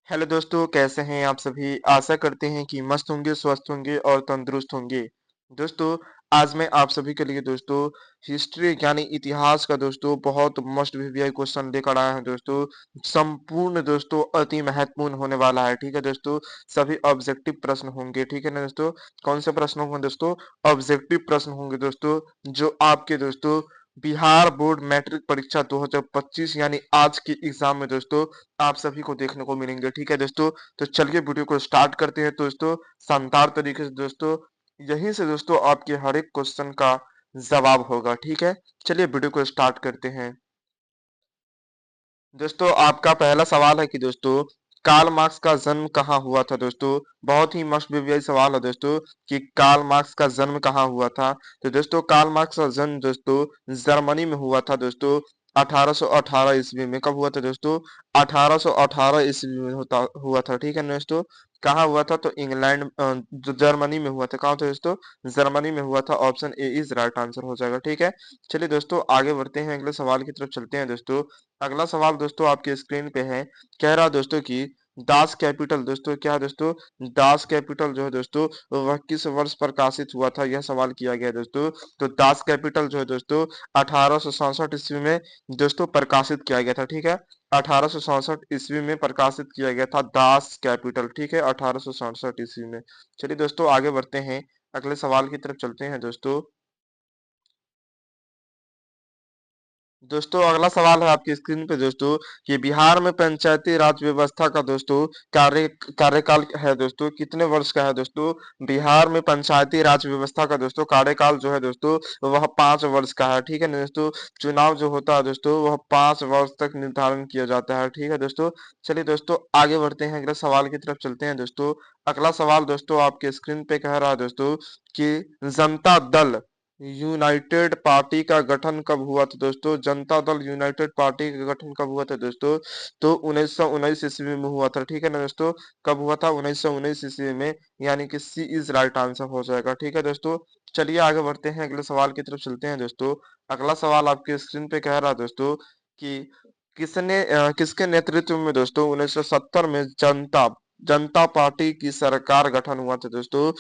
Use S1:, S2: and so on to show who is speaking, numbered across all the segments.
S1: Hello दोस्तों, कैसे हैं आप सभी? आशा करते हैं कि मस्त होंगे, स्वस्थ होंगे और तंदुरुस्त होंगे। दोस्तों, आज मैं आप सभी के लिए दोस्तों हिस्ट्री यानी इतिहास का दोस्तों बहुत मस्ट वीवीआई क्वेश्चन लेकर आया हूं दोस्तों। संपूर्ण दोस्तों अति महत्वपूर्ण होने वाला है, ठीक है दोस्तों। सभी ऑब्जेक्टिव प्रश्न होंगे, ठीक है ना दोस्तों। कौन से प्रश्न होंगे दोस्तों? ऑब्जेक्टिव प्रश्न होंगे दोस्तों, जो आपके दोस्तों बिहार बोर्ड मैट्रिक परीक्षा 2025 यानी आज के एग्जाम में दोस्तों आप सभी को देखने को मिलेंगे, ठीक है दोस्तों। तो चलिए वीडियो को स्टार्ट करते हैं दोस्तों, शानदार तरीके से दोस्तों। यहीं से दोस्तों आपके हर एक क्वेश्चन का जवाब होगा, ठीक है। चलिए वीडियो को स्टार्ट करते हैं। दोस्तों आपका पहला सवाल है कि दोस्तों कार्ल मार्क्स का जन्म कहाँ हुआ था दोस्तों। बहुत ही मस्त यही सवाल है दोस्तों कि कार्ल मार्क्स का जन्म कहाँ हुआ था। तो दोस्तों कार्ल मार्क्स का जन्म दोस्तों जर्मनी में हुआ था दोस्तों। 1818 ईस्वी में। कब हुआ था दोस्तों? 1818 ईस्वी में होता हुआ था, ठीक है ना दोस्तों। कहाँ हुआ था? तो इंग्लैंड जो जर्मनी में हुआ था। कहाँ था दोस्तों? जर्मनी में हुआ था। Option A is right answer हो जाएगा, ठीक है। चलिए दोस्तों आगे बढ़ते हैं, अगले सवाल की तरफ चलते हैं दोस्तों। अगला सवाल दोस्तों आपके स्क्रीन पे है। कह रहा दोस्तों कि दास कैपिटल दोस्तों क्या है दोस्तों? दास कैपिटल जो है दोस्तों वह किस वर्ष प्रकाशित हुआ था, यह सवाल किया गया है दोस्तों। तो दास कैपिटल जो है दोस्तों 1867 ईस्वी में दोस्तों प्रकाशित किया गया था, ठीक है। 1867 ईस्वी में प्रकाशित किया गया था दास कैपिटल, ठीक है। 1867 ईस्वी में। चलिए दोस्तों आगे बढ़ते हैं, अगले सवाल की तरफ चलते हैं दोस्तों। दोस्तों अगला सवाल है आपकी स्क्रीन पे दोस्तों कि बिहार में पंचायती राज व्यवस्था का दोस्तों कार्यकाल है दोस्तों कितने वर्ष का है दोस्तों। बिहार में पंचायती राज व्यवस्था का दोस्तों कार्यकाल जो है दोस्तों वह 5 वर्ष का है, ठीक है ना दोस्तों। चुनाव जो होता है दोस्तों वह 5 वर्ष तक निर्धारण किया जाता है, ठीक है दोस्तों। चलिए दोस्तों आगे बढ़ते हैं, अगले सवाल की तरफ चलते हैं दोस्तों। अगला सवाल दोस्तों आपके स्क्रीन पे कह रहा है दोस्तों कि जनता दल यूनाइटेड पार्टी का गठन कब हुआ था दोस्तों। जनता दल यूनाइटेड पार्टी का गठन कब हुआ था दोस्तों? तो 1919 ईस्वी में हुआ था, ठीक है ना दोस्तों। कब हुआ था? 1919 ईस्वी में। यानी कि सी इज राइट आंसर हो जाएगा, ठीक है दोस्तों। चलिए आगे बढ़ते हैं, अगले सवाल की तरफ चलते हैं दोस्तों। अगला सवाल आपके स्क्रीन पे कह रहा है दोस्तों कि किसके नेतृत्व में दोस्तों 1970 में जनता जनता पार्टी की सरकार गठन हुआ था दोस्तों।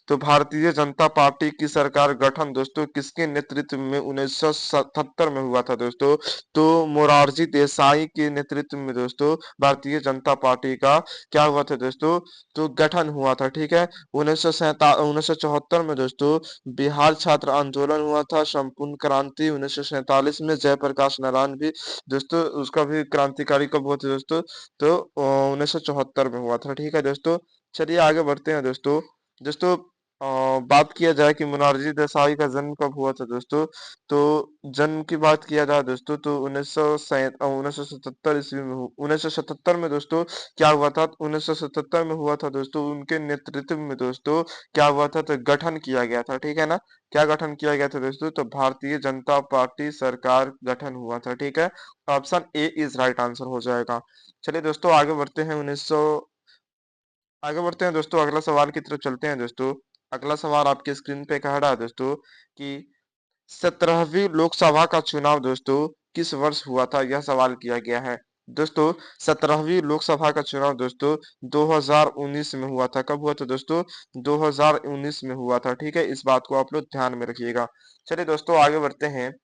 S1: तो भारतीय जनता पार्टी की सरकार गठन दोस्तों किसके नेतृत्व में 1977 में हुआ था दोस्तों। तो मोरारजी देसाई के नेतृत्व में दोस्तों भारतीय जनता पार्टी का क्या हुआ था दोस्तों। तो गठन हुआ था, ठीक है। 1974 में दोस्तों बिहार छात्र आंदोलन हुआ था। संपूर्ण क्रांति 1947 में जयप्रकाश नारायण भी दोस्तों उसका भी क्रांतिकारी कब हुआ था दोस्तों। तो 1974 में हुआ था, ठीक है दोस्तों। चलिए आगे बढ़ते हैं दोस्तों। दोस्तों बात किया जाए कि मोनार्जी देसाई का जन्म कब हुआ था दोस्तों। तो जन्म की बात किया जाए दोस्तों तो 1977 ईस्वी में 1977 में दोस्तों क्या हुआ था। 1977 में हुआ था दोस्तों उनके नेतृत्व में दोस्तों क्या हुआ था। तो गठन किया गया था, ठीक है ना। क्या गठन किया गया था दोस्तों? तो भारतीय जनता पार्टी सरकार गठन हुआ था, ठीक है। Option A is right answer हो जाएगा। चलिए दोस्तों आगे बढ़ते हैं दोस्तों, अगला सवाल की तरफ चलते हैं दोस्तों। अगला सवाल आपके स्क्रीन पे कह रहा है दोस्तों कि 17वीं लोकसभा का चुनाव दोस्तों किस वर्ष हुआ था, यह सवाल किया गया है दोस्तों। 17वीं लोकसभा का चुनाव दोस्तों 2019 में हुआ था। कब हुआ था दोस्तों? 2019 में हुआ था, ठीक है। इस बात को आप लोग ध्यान में रखिएगा। चलिए दोस्तों आगे बढ़ते हैं।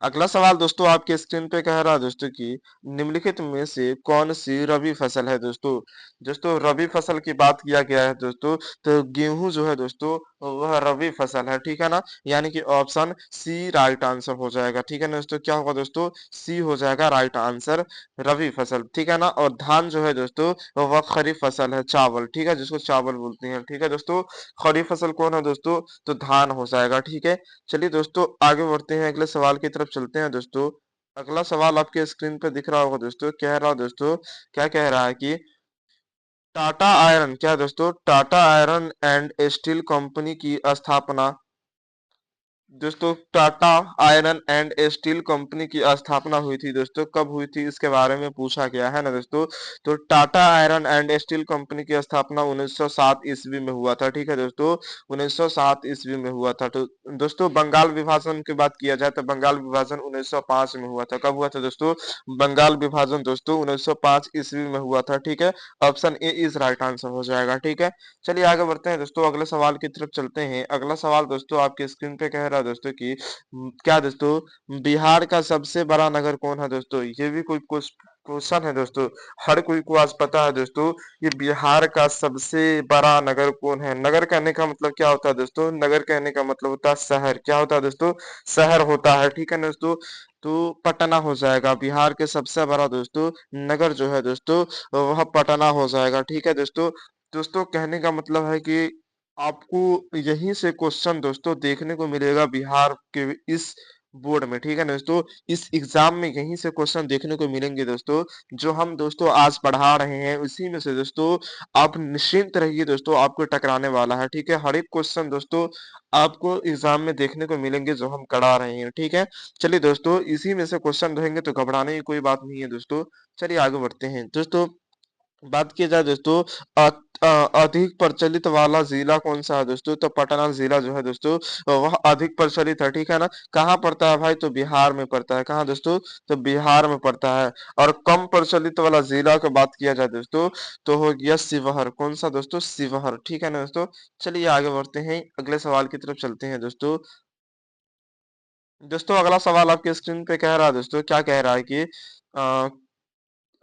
S1: अगला सवाल दोस्तों आपके स्क्रीन पे कह रहा है दोस्तों कि निम्नलिखित में से कौन सी रबी फसल है दोस्तों। दोस्तों रबी फसल की बात किया गया है दोस्तों। तो गेहूं जो है दोस्तों वह रबी फसल है, ठीक है ना। यानी कि ऑप्शन सी राइट आंसर हो जाएगा, ठीक है ना दोस्तों। क्या होगा दोस्तों? सी हो जाएगा राइट आंसर, रबी फसल, ठीक है ना। और धान जो है दोस्तों वह खरीफ फसल है, चावल, ठीक है, जिसको चावल बोलते हैं, ठीक है दोस्तों। खरीफ फसल कौन है दोस्तों? तो धान हो जाएगा, ठीक है। चलिए दोस्तों आगे बढ़ते हैं, अगले सवाल की तरफ चलते हैं दोस्तों। अगला सवाल आपके स्क्रीन पे दिख रहा होगा दोस्तों। कह रहा दोस्तों क्या कह रहा है कि टाटा आयरन क्या है दोस्तों? Tata iron and steel company की स्थापना दोस्तों Tata iron and steel company की स्थापना हुई थी दोस्तों, कब हुई थी इसके बारे में पूछा गया है ना दोस्तों। तो Tata iron and steel company की स्थापना 1907 ईस्वी में हुआ था, ठीक है दोस्तों, 1907 ईस्वी में हुआ था। तो दोस्तों बंगाल विभाजन की बात किया जाए तो बंगाल विभाजन 1905 में हुआ था। कब हुआ था दोस्तों? बंगाल विभाजन दोस्तों 1905 ईस्वी में हुआ था, ठीक है। Option A is right answer हो जाएगा, ठीक है। चलिए आगे बढ़ते हैं दोस्तों, अगले सवाल की तरफ चलते हैं। अगला सवाल दोस्तों आपके स्क्रीन पे कह रहा है दोस्तों कि क्या दोस्तों बिहार का सबसे बड़ा नगर कौन है दोस्तों? ये भी कोई क्वेश्चन है दोस्तों, हर कोई को आज पता है दोस्तों कि बिहार का सबसे बड़ा नगर कौन है। नगर कहने का मतलब क्या होता है दोस्तों? नगर कहने का मतलब होता है शहर। क्या होता है दोस्तों? शहर होता है, ठीक है ना दोस्तों। तो पटना हो जाएगा बिहार के सबसे बड़ा दोस्तों नगर जो है दोस्तों, वह पटना हो जाएगा, ठीक है दोस्तों। दोस्तों कहने का मतलब है कि आपको यहीं से क्वेश्चन दोस्तों देखने को मिलेगा बिहार के इस बोर्ड में, ठीक है ना दोस्तों। इस एग्जाम में यहीं से क्वेश्चन देखने को मिलेंगे दोस्तों, जो हम दोस्तों आज पढ़ा रहे हैं उसी में से दोस्तों। आप निश्चिंत रहिए दोस्तों, आपको टकराने वाला है, ठीक है। हर एक क्वेश्चन दोस्तों आपको एग्जाम में देखने को मिलेंगे जो हम करा रहे हैं, ठीक है। चलिए दोस्तों इसी में से क्वेश्चन रहेंगे तो घबराने की कोई बात नहीं है दोस्तों। चलिए आगे बढ़ते हैं दोस्तों। बात की जाए दोस्तों अधिक प्रचलित वाला जिला कौन सा है दोस्तों? तो पटना जिला जो है दोस्तों वह अधिक प्रचलित है, ठीक है ना। कहाँ पड़ता है भाई? तो बिहार में पड़ता है। कहाँ दोस्तों? तो बिहार में पड़ता है। और कम प्रचलित वाला जिला की बात किया जाए दोस्तों तो हो गया शिवहर। कौन सा दोस्तों? शिवहर, ठीक है ना दोस्तों। चलिए आगे बढ़ते हैं, अगले सवाल की तरफ चलते हैं दोस्तों। दोस्तों अगला सवाल आपके स्क्रीन पे कह रहा है दोस्तों, क्या कह रहा है कि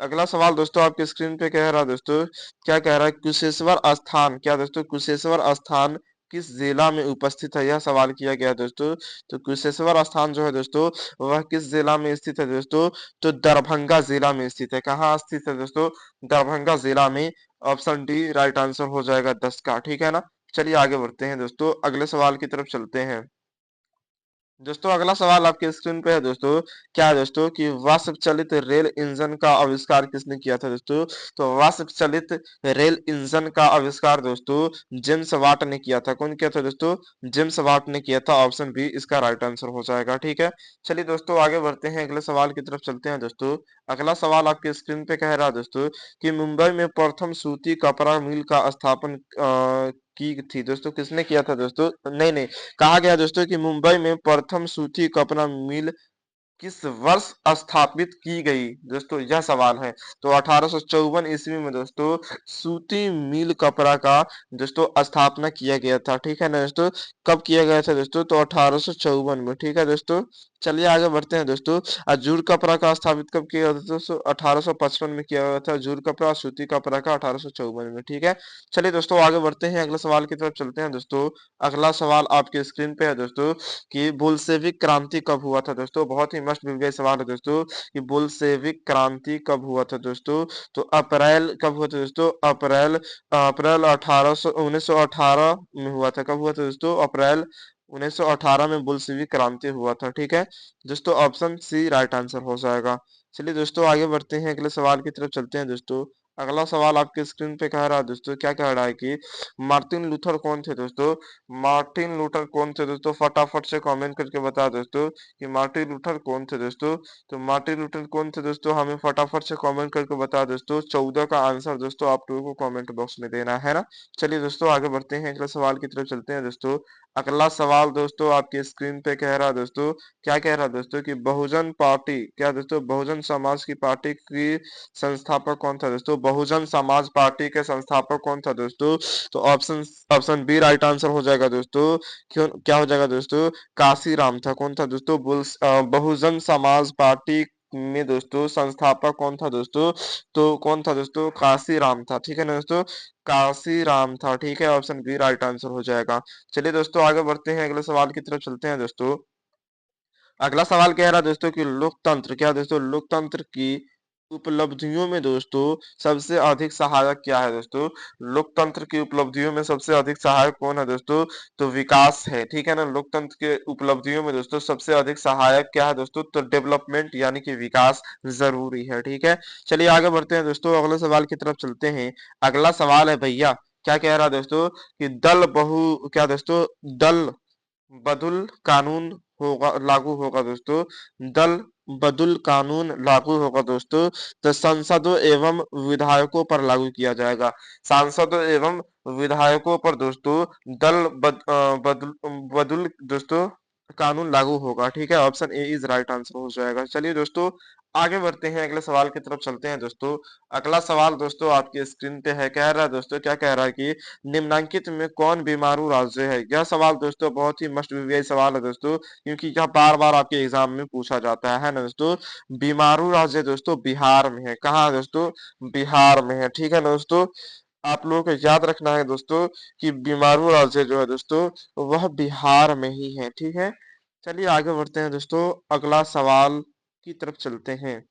S1: अगला सवाल दोस्तों आपके स्क्रीन पे कह रहा है दोस्तों, क्या कह रहा है? कुशेश्वर स्थान, क्या दोस्तों कुशेश्वर स्थान किस जिला में उपस्थित है? यह सवाल किया गया है दोस्तों। तो कुशेश्वर स्थान जो है दोस्तों वह किस जिला में स्थित है दोस्तों? तो दरभंगा जिला में स्थित है। कहाँ स्थित है दोस्तों? दरभंगा जिला में। ऑप्शन डी राइट आंसर हो जाएगा 10 का, ठीक है ना। चलिए आगे बढ़ते हैं दोस्तों, अगले सवाल की तरफ चलते हैं। दोस्तों अगला सवाल आपके स्क्रीन पे है दोस्तों, क्या है दोस्तों कि वाष्प चलित रेल इंजन का आविष्कार किसने किया था दोस्तों? तो वाष्प चलित रेल इंजन का आविष्कार दोस्तों जेम्स वाट ने किया था। कौन किया था दोस्तों? जेम्स वाट ने किया था। ऑप्शन बी इसका राइट आंसर हो जाएगा, ठीक है। चलिए दोस्तों आगे बढ़ते हैं, अगले सवाल की तरफ चलते हैं दोस्तों। अगला सवाल आपके स्क्रीन पे कह रहा है दोस्तों कि मुंबई में प्रथम सूती कपड़ा मिल का स्थापन की थी दोस्तों, किसने किया था दोस्तों? नहीं नहीं, कहा गया दोस्तों कि मुंबई में प्रथम सूती कपड़ा मिल किस वर्ष स्थापित की गई दोस्तों? यह सवाल है। तो 1854 ईस्वी में दोस्तों सूती मिल कपड़ा का दोस्तों स्थापना किया गया था, ठीक है ना दोस्तों। कब किया गया था दोस्तों? तो 1854 में, ठीक है दोस्तों। चलिए आगे बढ़ते हैं दोस्तों। जूट कपड़ा का स्थापित कब किया गया था दोस्तों? 1855 में किया गया था जूट कपड़ा और सूती कपड़ा का 1854 में, ठीक है। चलिए दोस्तों आगे बढ़ते हैं, अगले सवाल की तरफ चलते हैं दोस्तों। अगला सवाल आपके स्क्रीन पे है दोस्तों कि बोल्शेविक क्रांति कब हुआ था दोस्तों? बहुत ही मस्त मिल गया सवाल है दोस्तों कि बोल्शेविक क्रांति कब हुआ था दोस्तों? तो अप्रैल कब हुआ था दोस्तों? अप्रैल अप्रैल 1918 में हुआ था। कब हुआ था दोस्तों? अप्रैल 1918 में बोल्शेविक क्रांति हुआ था, ठीक है दोस्तों। ऑप्शन सी राइट आंसर हो जाएगा। चलिए दोस्तों आगे बढ़ते हैं, अगले सवाल की तरफ चलते हैं दोस्तों। अगला सवाल आपके स्क्रीन पे कह रहा है दोस्तों, क्या कह रहा है कि मार्टिन लूथर कौन थे दोस्तों? मार्टिन लूथर कौन थे दोस्तों? फटाफट से कमेंट करके बता दोस्तों कि मार्टिन लूथर कौन थे दोस्तों। तो मार्टिन लूथर कौन थे दोस्तों, हमें फटाफट से कमेंट करके बता दोस्तों। 14 का आंसर दोस्तों आप लोगों को कमेंट बॉक्स में देना है ना। चलिए दोस्तों आगे बढ़ते हैं, अगले सवाल की तरफ चलते हैं दोस्तों। अगला सवाल दोस्तों आपके स्क्रीन पे कह रहा है दोस्तों, क्या कह रहा है दोस्तों कि बहुजन पार्टी, क्या दोस्तों बहुजन समाज की पार्टी की संस्थापक कौन था दोस्तों? बहुजन समाज पार्टी के संस्थापक कौन था दोस्तों? तो option option B right answer हो जाएगा दोस्तों। क्यों क्या हो जाएगा दोस्तों? काशीराम था। कौन था दोस्तों? बहुजन समाज पार्टी में दोस्तों संस्थापक कौन था दोस्तों? तो कौन था दोस्तों? काशीराम था, ठीक है ना दोस्तों। काशीराम था, ठीक है। ऑप्शन बी राइट आंसर हो जाएगा। चलिए दोस्तों आगे बढ़ते हैं, अगले सवाल की तरफ चलते हैं दोस्तों। अगला सवाल कह रहा है दोस्तों कि लोकतंत्र, क्या दोस्तों लोकतंत्र की उपलब्धियों में दोस्तों सबसे अधिक सहायक क्या है दोस्तों? लोकतंत्र की उपलब्धियों में सबसे अधिक सहायक कौन है दोस्तों? तो विकास है, ठीक है ना। लोकतंत्र के उपलब्धियों में दोस्तों सबसे अधिक सहायक क्या है दोस्तों? तो डेवलपमेंट यानी कि विकास जरूरी है, ठीक है। चलिए आगे बढ़ते हैं दोस्तों, अगले सवाल की तरफ चलते हैं। अगला सवाल है भैया, क्या कह रहा है दोस्तों कि दल बहु क्या दोस्तों दल बदुल कानून होगा लागू होगा दोस्तों। दल बदुल कानून लागू होगा दोस्तों, तो सांसदों एवं विधायकों पर लागू किया जाएगा। सांसदों एवं विधायकों पर दोस्तों बदुल बदुल दोस्तों कानून लागू होगा। ठीक है, option A is right answer हो जाएगा। चलिए दोस्तों आगे बढ़ते हैं, अगले सवाल की तरफ चलते हैं दोस्तों। अगला सवाल दोस्तों आपकी स्क्रीन पे है, कह रहा है दोस्तों, क्या कह रहा है कि निम्नलिखित में कौन बीमारू राज्य है। यह सवाल दोस्तों बहुत ही मस्ट बीवीआई सवाल है दोस्तों, क्योंकि यह बार बार आपके एग्जाम में पूछा जाता है ना दोस्तों। बीमारू राज्य दोस्तों बिहार में है। कहाँ है दोस्तों? बिहार में है। ठीक है ना दोस्तों, आप लोगों को याद रखना है दोस्तों कि बीमारू राज्य जो है दोस्तों वह बिहार में ही है। ठीक है, चलिए आगे बढ़ते हैं दोस्तों, अगला सवाल की तरफ चलते हैं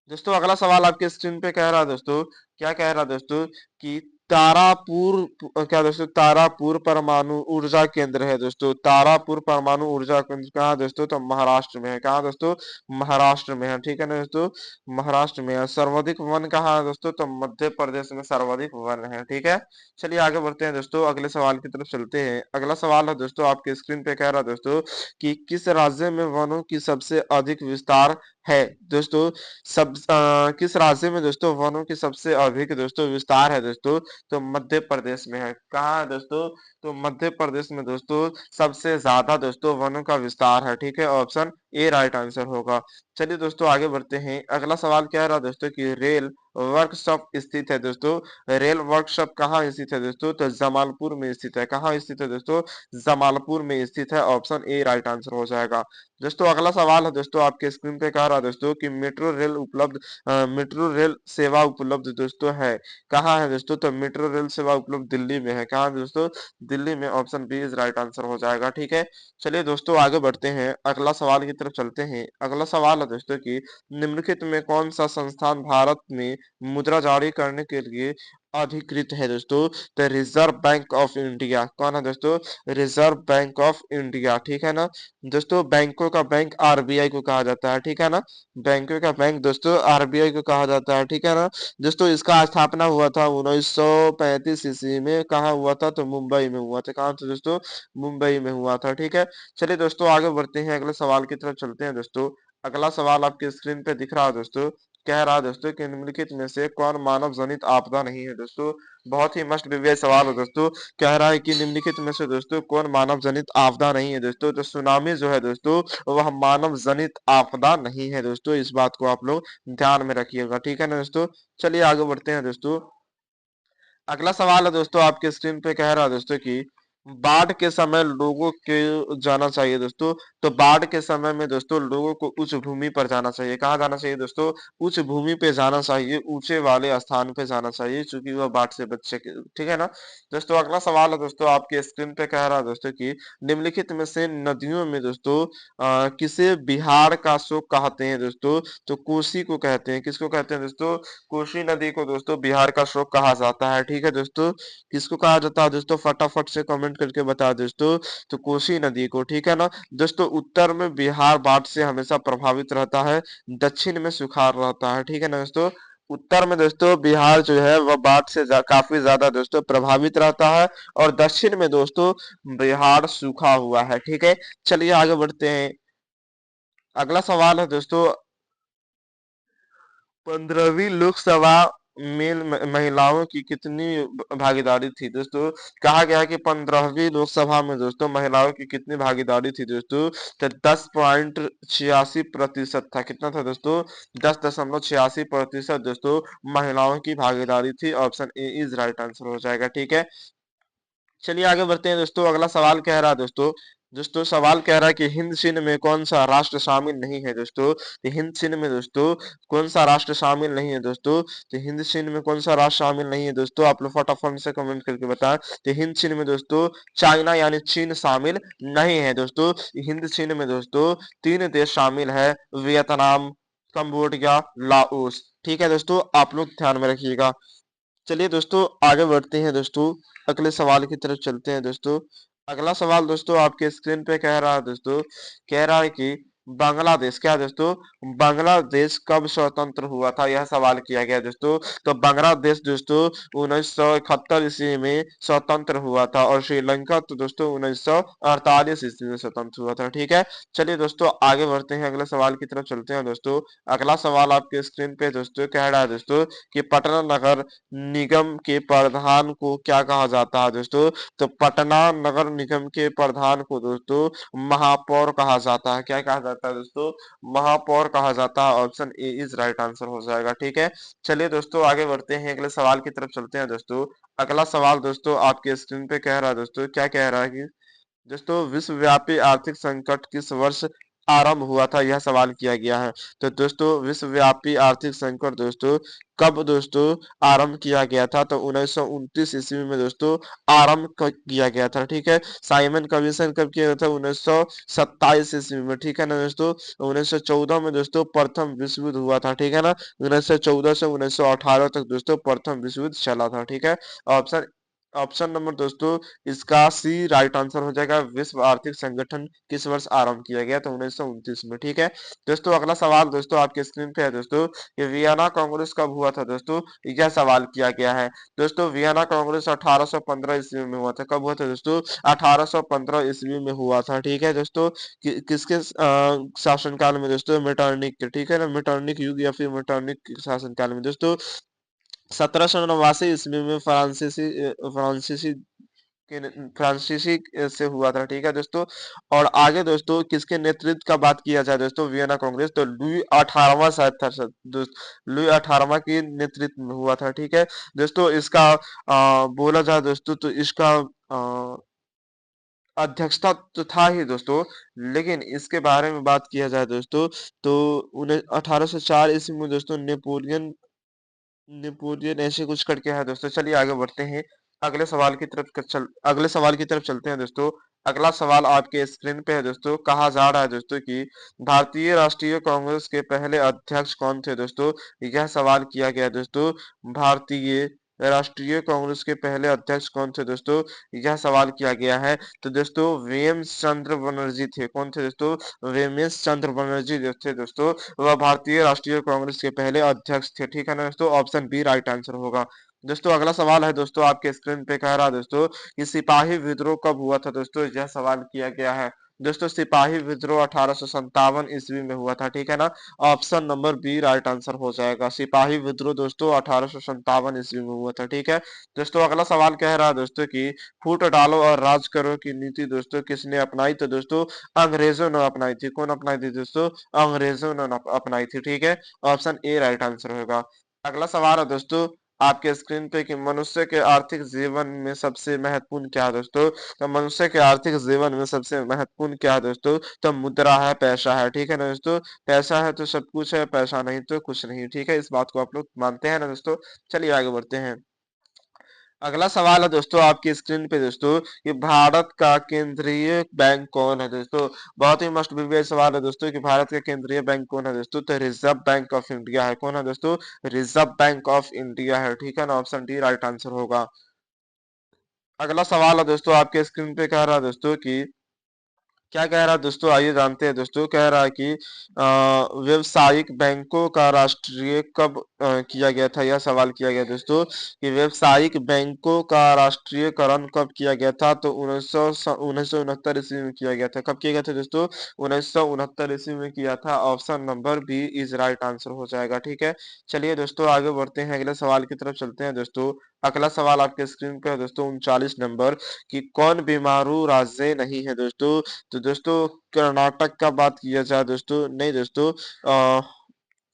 S1: दोस्तों। अगला सवाल आपके स्क्रीन पे कह रहा है दोस्तों, क्या कह रहा है दोस्तों कि क्या दोस्तों, तारापुर परमाणु ऊर्जा केंद्र है दोस्तों। तारापुर परमाणु ऊर्जा केंद्र कहाँ है दोस्तों? तो महाराष्ट्र में है। कहाँ दोस्तों? महाराष्ट्र में है। ठीक है ना दोस्तों, महाराष्ट्र में है। सर्वाधिक वन कहाँ है दोस्तों? तो मध्य प्रदेश में सर्वाधिक वन है। ठीक है, चलिए आगे बढ़ते हैं दोस्तों, अगले सवाल की तरफ चलते हैं। अगला सवाल है दोस्तों आपके स्क्रीन पे कह रहा है दोस्तों कि किस राज्य में वनों की सबसे अधिक विस्तार है दोस्तों। किस राज्य में दोस्तों वनों की सबसे अधिक दोस्तों विस्तार है दोस्तों? तो मध्य प्रदेश में है। कहाँ है दोस्तों? तो मध्य प्रदेश में दोस्तों सबसे ज्यादा दोस्तों वनों का विस्तार है। ठीक है, ऑप्शन ए राइट आंसर होगा। चलिए दोस्तों आगे बढ़ते हैं, अगला सवाल क्या रहा दोस्तों कि रेल वर्कशॉप स्थित है दोस्तों। रेल वर्कशॉप कहाँ स्थित है दोस्तों? तो जमालपुर में स्थित है। कहाँ स्थित है दोस्तों? जमालपुर में स्थित है। ऑप्शन ए राइट आंसर हो जाएगा। दोस्तों अगला सवाल है दोस्तों आपके स्क्रीन पे कह रहा है दोस्तों कि मेट्रो रेल सेवा उपलब्ध दोस्तों है। कहाँ है दोस्तों? तो मेट्रो रेल सेवा उपलब्ध दिल्ली में है। कहाँ दोस्तों? दिल्ली में। Option B is right answer हो जाएगा। ठीक है, चलिए दोस्तों आगे बढ़ते हैं, अगला सवाल की तरफ चलते हैं। अगला सवाल है दोस्तों कि निम्नलिखित में कौन सा संस्थान भारत में मुद्रा जारी करने के लिए अधिकृत है दोस्तों? तो रिजर्व बैंक ऑफ इंडिया। कौन है दोस्तों? Reserve bank of India. ठीक है ना दोस्तों, बैंकों का बैंक आरबीआई को कहा जाता है। ठीक है ना, बैंकों का बैंक दोस्तों आरबीआई को कहा जाता है। ठीक है ना दोस्तों, इसका स्थापना हुआ था 1935 ईस्वी में। कहाँ हुआ था? तो मुंबई में हुआ था। कहाँ था दोस्तों? मुंबई में हुआ था। ठीक है, चलिए दोस्तों आगे बढ़ते हैं, अगले सवाल की तरफ चलते हैं दोस्तों। अगला सवाल आपके स्क्रीन पे दिख रहा है दोस्तों, कह रहा है दोस्तों कि निम्नलिखित में से कौन मानव जनित आपदा नहीं है दोस्तों। बहुत ही मस्ट बीवीआई सवाल है दोस्तों, कह रहा है कि निम्नलिखित में से दोस्तों कौन मानव जनित आपदा नहीं है दोस्तों। तो सुनामी जो है दोस्तों वह मानव जनित आपदा नहीं है दोस्तों, इस बात को आप लोग ध्यान में रखिएगा। ठीक है ना दोस्तों, चलिए आगे बढ़ते हैं दोस्तों। अगला सवाल है दोस्तों आपके स्क्रीन पे कह रहा है दोस्तों कि बाढ़ के समय लोगों के जाना चाहिए दोस्तों। तो बाढ़ के समय में दोस्तों लोगों को उच्च भूमि पर जाना चाहिए। कहाँ जाना चाहिए दोस्तों? उच्च भूमि पे जाना चाहिए, ऊंचे वाले स्थान पे जाना चाहिए, क्योंकि वह बाढ़ से बच सके। ठीक है ना दोस्तों, अगला सवाल है दोस्तों आपके स्क्रीन पे कह रहा है दोस्तों कि निम्नलिखित में से नदियों में दोस्तों किसे बिहार का शोक कहते हैं दोस्तों? तो कोसी को कहते हैं। किसको कहते हैं दोस्तों? कोसी नदी को दोस्तों बिहार का शोक कहा जाता है। ठीक है दोस्तों, किसको कहा जाता है दोस्तों? फटाफट से कमेंट करके बता दोस्तों। तो कोसी नदी को। ठीक है ना दोस्तों, उत्तर में बिहार बाढ़ से हमेशा प्रभावित रहता है, दक्षिण में सुखाड़ रहता है। ठीक है ना दोस्तों, उत्तर में दोस्तों बिहार जो है वह बाढ़ से काफी ज्यादा दोस्तों प्रभावित रहता है, और दक्षिण में दोस्तों बिहार सूखा हुआ है। ठीक है, चलिए आगे बढ़ते हैं। अगला सवाल है दोस्तों, 15वीं लोकसभा में महिलाओं की कितनी भागीदारी थी दोस्तों? कहा गया है कि 15वीं लोकसभा में दोस्तों महिलाओं की कितनी भागीदारी थी दोस्तों? तो 10.86% था। कितना था दोस्तों? 10.86% दोस्तों महिलाओं की भागीदारी थी। Option A is right answer हो जाएगा। ठीक है, चलिए आगे बढ़ते हैं दोस्तों। अगला सवाल कह रहा है दोस्तों, सवाल कह रहा है कि हिंद चिन्ह में कौन सा राष्ट्र शामिल नहीं है दोस्तों? तो हिंद चिन्ह में दोस्तों कौन सा राष्ट्र शामिल नहीं है दोस्तों? तो हिंद चिन्ह में कौन सा राष्ट्र शामिल नहीं है दोस्तों? आप लोग फटाफट से कमेंट करके बताएं। तो हिंद चिन्ह में दोस्तों चाइना यानी चीन शामिल नहीं है दोस्तों। हिंद चिन्ह में दोस्तों 3 देश शामिल है, वियतनाम, कंबोडिया, लाओस। ठीक है दोस्तों, आप लोग ध्यान में रखिएगा। चलिए दोस्तों आगे बढ़ते हैं दोस्तों, अगले सवाल की तरफ चलते हैं दोस्तों। अगला सवाल दोस्तों आपके स्क्रीन पे कह रहा है दोस्तों, कह रहा है कि बांग्लादेश, क्या दोस्तों, बांग्लादेश कब स्वतंत्र हुआ था, यह सवाल किया गया दोस्तों। तो बांग्लादेश दोस्तों 1971 ईस्वी में स्वतंत्र हुआ था, और श्रीलंका तो दोस्तों 1948 ईस्वी में स्वतंत्र हुआ था। ठीक है, चलिए दोस्तों आगे बढ़ते हैं, अगले सवाल की तरफ चलते हैं दोस्तों। अगला सवाल आपके स्क्रीन पे दोस्तों कह रहा है दोस्तों कि पटना नगर निगम के प्रधान को क्या कहा जाता है दोस्तों। तो पटना नगर निगम के प्रधान को दोस्तों महापौर कहा जाता है। क्या कहा जाता है दोस्तों, महापौर कहा जाता है। Option A is right answer हो जाएगा। ठीक है, चलिए दोस्तों आगे बढ़ते हैं, अगले सवाल की तरफ चलते हैं दोस्तों। अगला सवाल दोस्तों आपके स्क्रीन पे कह रहा है दोस्तों, क्या कह रहा है कि दोस्तों विश्वव्यापी आर्थिक संकट किस वर्ष आरंभ हुआ था, यह सवाल किया गया है। तो दोस्तों विश्वव्यापी आर्थिक संकट दोस्तों कब दोस्तों आरंभ किया गया था, तो 1929 ईस्वी में दोस्तों आरंभ किया गया था। ठीक है, साइमन कमीशन कब किया गया था, 1927 ईस्वी में। ठीक है ना दोस्तों, 1914 में दोस्तों प्रथम विश्व युद्ध हुआ था। ठीक है ना, 1914 से 1918 तक दोस्तों प्रथम विश्व युद्ध चला था। ठीक है, ऑप्शन ऑप्शन नंबर दोस्तों इसका सी राइट आंसर हो जाएगा। विश्व आर्थिक संगठन किस वर्ष आरंभ किया गया, तो 1929 में। ठीक है दोस्तों, अगला सवाल दोस्तों आपके स्क्रीन पे है दोस्तों कि वियना कांग्रेस कब हुआ था दोस्तों, यह सवाल किया गया है। दोस्तों वियना कांग्रेस 1815 ईस्वी में हुआ था। कब हुआ था दोस्तों, 1815 ईस्वी में हुआ था। ठीक है दोस्तों, किसके शासनकाल में दोस्तों, मेटरनिक के। ठीक है ना, मेटरनिक युग या फिर मेटरनिक शासनकाल में दोस्तों। 1789 ईस्वी में फ्रांसीसी फ्रांसीसी से हुआ था। ठीक है दोस्तों, और आगे दोस्तों किसके नेतृत्व का बात किया जाए दोस्तों, वियना कांग्रेस, तो लुई 18वां शायद था लुई 18वां के नेतृत्व में हुआ था। ठीक है दोस्तों, इसका बोला जाए दोस्तों तो इसका अध्यक्षता तो था ही दोस्तों, लेकिन इसके बारे में बात किया जाए दोस्तों तो उन्हें 1804 ईस्वी में दोस्तों नेपोलियन नेपोलियन ऐसे कुछ करके है दोस्तों। चलिए आगे बढ़ते हैं, अगले सवाल की तरफ चलते हैं दोस्तों। अगला सवाल आपके स्क्रीन पे है दोस्तों, कहा जा रहा है दोस्तों कि भारतीय राष्ट्रीय कांग्रेस के पहले अध्यक्ष कौन थे दोस्तों, यह सवाल किया गया है दोस्तों। भारतीय राष्ट्रीय कांग्रेस के पहले अध्यक्ष कौन थे दोस्तों, यह सवाल किया गया है। तो दोस्तों वेम्स चंद्र बनर्जी थे। कौन थे दोस्तों, वेमेश चंद्र बनर्जी जो थे दोस्तों, वह भारतीय राष्ट्रीय कांग्रेस के पहले अध्यक्ष थे। ठीक है ना दोस्तों, ऑप्शन बी राइट आंसर होगा। दोस्तों अगला सवाल है दोस्तों आपके स्क्रीन पे कह रहा है दोस्तों कि सिपाही विद्रोह कब हुआ था दोस्तों, यह सवाल किया गया है। दोस्तों सिपाही विद्रोह 1857 ईस्वी में हुआ था। ठीक है ना, option number B right answer हो जाएगा। सिपाही विद्रोह दोस्तों 1857 ईस्वी में हुआ था। ठीक है दोस्तों, अगला सवाल कह रहा है दोस्तों कि फूट डालो और राज करो की नीति दोस्तों किसने अपनाई, तो दोस्तों अंग्रेजों ने अपनाई थी। कौन अपनाई थी दोस्तों, अंग्रेजों ने अपनाई थी। ठीक है, ऑप्शन ए राइट आंसर होगा। अगला सवाल है दोस्तों आपके स्क्रीन पे कि मनुष्य के आर्थिक जीवन में सबसे महत्वपूर्ण क्या है दोस्तों। तो मनुष्य के आर्थिक जीवन में सबसे महत्वपूर्ण क्या है दोस्तों, तो मुद्रा है, पैसा है। ठीक है ना दोस्तों, पैसा है तो सब कुछ है, पैसा नहीं तो कुछ नहीं। ठीक है, इस बात को आप लोग मानते हैं ना दोस्तों। चलिए आगे बढ़ते हैं, अगला सवाल है दोस्तों आपकी स्क्रीन पे दोस्तों कि भारत का केंद्रीय बैंक कौन है दोस्तों। बहुत ही मस्ट प्रीवियस सवाल है दोस्तों कि भारत का केंद्रीय बैंक कौन है दोस्तों, तो रिजर्व बैंक ऑफ इंडिया है। कौन है दोस्तों, रिजर्व बैंक ऑफ इंडिया है। ठीक है ना, ऑप्शन डी राइट आंसर होगा। अगला सवाल है दोस्तों आपके स्क्रीन पे कह रहा है दोस्तों कि क्या कह रहा है दोस्तों, आइए जानते हैं दोस्तों। कह रहा है कि व्यावसायिक बैंकों का राष्ट्रीय कब किया गया था, यह सवाल किया गया दोस्तों कि व्यावसायिक बैंकों का राष्ट्रीयकरण कब किया गया था, तो 1969 ईस्वी में किया गया था। कब किया गया था दोस्तों, 1969 ईस्वी में किया था। Option number B is right answer हो जाएगा। ठीक है, चलिए दोस्तों आगे बढ़ते हैं, अगले सवाल की तरफ चलते हैं दोस्तों। अगला सवाल आपके स्क्रीन पे है दोस्तों 39 नंबर कि कौन बीमारू राज्य नहीं है दोस्तों। तो दोस्तों कर्नाटक का बात किया जाए दोस्तों, नहीं दोस्तों अ,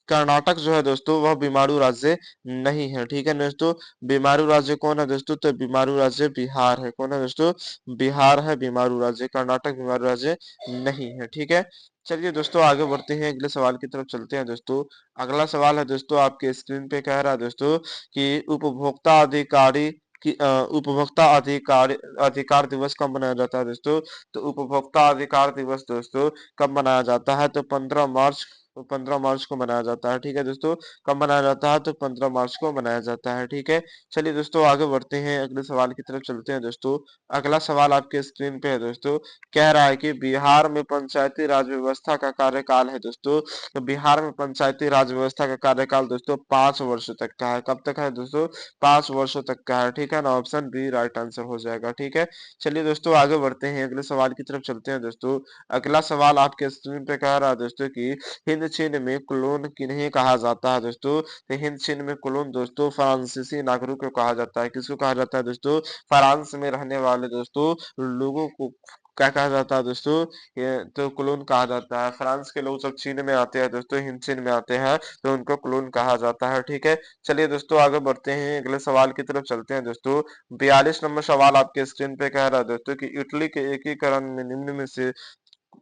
S1: कर्नाटक जो है दोस्तों वह बीमारू राज्य नहीं है। ठीक है दोस्तों, बीमारू राज्य कौन है दोस्तों, तो बीमारू राज्य बिहार है। कौन है दोस्तों, बिहार है बीमारू राज्य, कर्नाटक बीमारू राज्य नहीं है। ठीक है, चलिए दोस्तों आगे बढ़ते हैं, अगले सवाल की तरफ चलते हैं दोस्तों। अगला सवाल है दोस्तों आपके स्क्रीन पे कह रहा है दोस्तों कि उपभोक्ता अधिकारी की उपभोक्ता अधिकार दिवस कब मनाया जाता है दोस्तों। तो उपभोक्ता अधिकार दिवस दोस्तों कब मनाया जाता है, तो 15 मार्च 15 मार्च को मनाया जाता है। ठीक है दोस्तों, कब मनाया जाता है? तो 15 मार्च को मनाया जाता है। ठीक है, चलिए दोस्तों आगे बढ़ते हैं, अगले सवाल की तरफ चलते हैं दोस्तों। अगला सवाल आपके स्क्रीन पे है दोस्तों, कह रहा है कि बिहार में पंचायती राज व्यवस्था का कार्यकाल है दोस्तों। तो बिहार में पंचायती राज व्यवस्था का कार्यकाल दोस्तों 5 वर्षों तक का है। कब तक है दोस्तों? 5 वर्षों तक का है। ठीक है ना, ऑप्शन बी राइट आंसर हो जाएगा। ठीक है, चलिए दोस्तों आगे बढ़ते हैं, अगले सवाल की तरफ चलते हैं दोस्तों। अगला सवाल आपके स्क्रीन पे कह रहा है दोस्तों कि हिंद चीन में क्लोन किन्हें कहा जाता है दोस्तों? तो हिंद चीन में क्लोन दोस्तों फ्रांसीसी नागरिक को कहा जाता है। किसको कहा जाता है दोस्तों? फ्रांस में रहने वाले दोस्तों लोगों को क्या कहा जाता है दोस्तों? ये तो क्लोन कहा जाता है। फ्रांस के लोग जब चीन में आते हैं दोस्तों, हिंद चीन में आते हैं, तो उनको क्लोन कहा जाता है। ठीक है, चलिए दोस्तों आगे बढ़ते हैं, अगले सवाल की तरफ चलते हैं दोस्तों। 42 नंबर सवाल आपके स्क्रीन पे कह रहा है दोस्तों कि इटली के एकीकरण में निम्न में से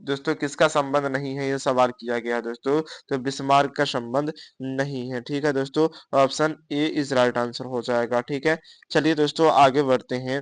S1: दोस्तों किसका संबंध नहीं है? ये सवाल किया गया है दोस्तों। तो बिस्मार्क का संबंध नहीं है। ठीक है दोस्तों, option A is right answer हो जाएगा। ठीक है, चलिए दोस्तों आगे बढ़ते हैं।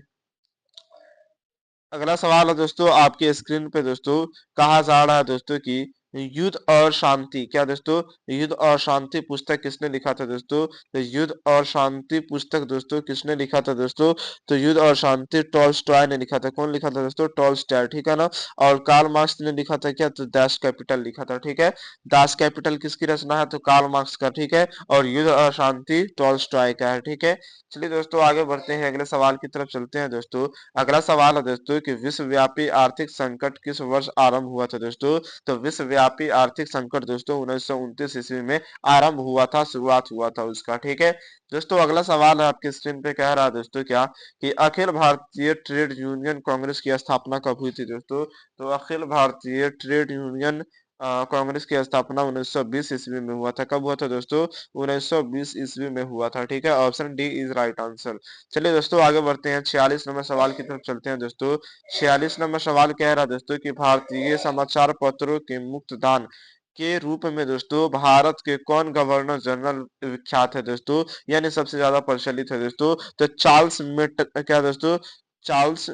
S1: अगला सवाल है दोस्तों आपके स्क्रीन पे दोस्तों, कहा जा रहा है दोस्तों कि युद्ध और शांति, क्या दोस्तों? युद्ध और शांति पुस्तक किसने लिखा था दोस्तों? तो युद्ध और शांति पुस्तक दोस्तों किसने लिखा था दोस्तों? तो युद्ध और शांति टॉल्स्टॉय ने लिखा था। कौन लिखा था दोस्तों? टॉल्स्टॉय। ठीक है ना, और कार्ल मार्क्स ने लिखा था क्या? तो दास कैपिटल लिखा था। ठीक है, दास कैपिटल किसकी रचना है? तो कार्ल मार्क्स का। ठीक है, और युद्ध और शांति टॉल्स्टॉय का है। ठीक है, चलिए दोस्तों आगे बढ़ते हैं, अगले सवाल की तरफ चलते हैं दोस्तों। अगला सवाल है दोस्तों कि विश्वव्यापी आर्थिक संकट किस वर्ष आरंभ हुआ था दोस्तों? तो विश्वव्यापी आर्थिक संकट दोस्तों 1929 ईस्वी में आरंभ हुआ था, शुरुआत हुआ था उसका। ठीक है दोस्तों, अगला सवाल है आपके स्क्रीन पे कह रहा है दोस्तों क्या कि अखिल भारतीय ट्रेड यूनियन कांग्रेस की स्थापना कब हुई थी दोस्तों? तो अखिल भारतीय ट्रेड यूनियन कांग्रेस की स्थापना 1920 ईस्वी में हुआ था। कब हुआ था दोस्तों? 1920 ईस्वी में हुआ था। ठीक है, option D is right answer. चलिए दोस्तों आगे बढ़ते हैं, 46 नंबर सवाल की तरफ चलते हैं दोस्तों। 46 नंबर सवाल कह रहा है दोस्तों कि भारतीय समाचार पत्रों के मुक्त दान के रूप में दोस्तों भारत के कौन गवर्नर जनरल विख्यात है दोस्तों, यानी सबसे ज्यादा प्रचलित है दोस्तों? तो चार्ल्स मिट, क्या दोस्तों? चार्ल्स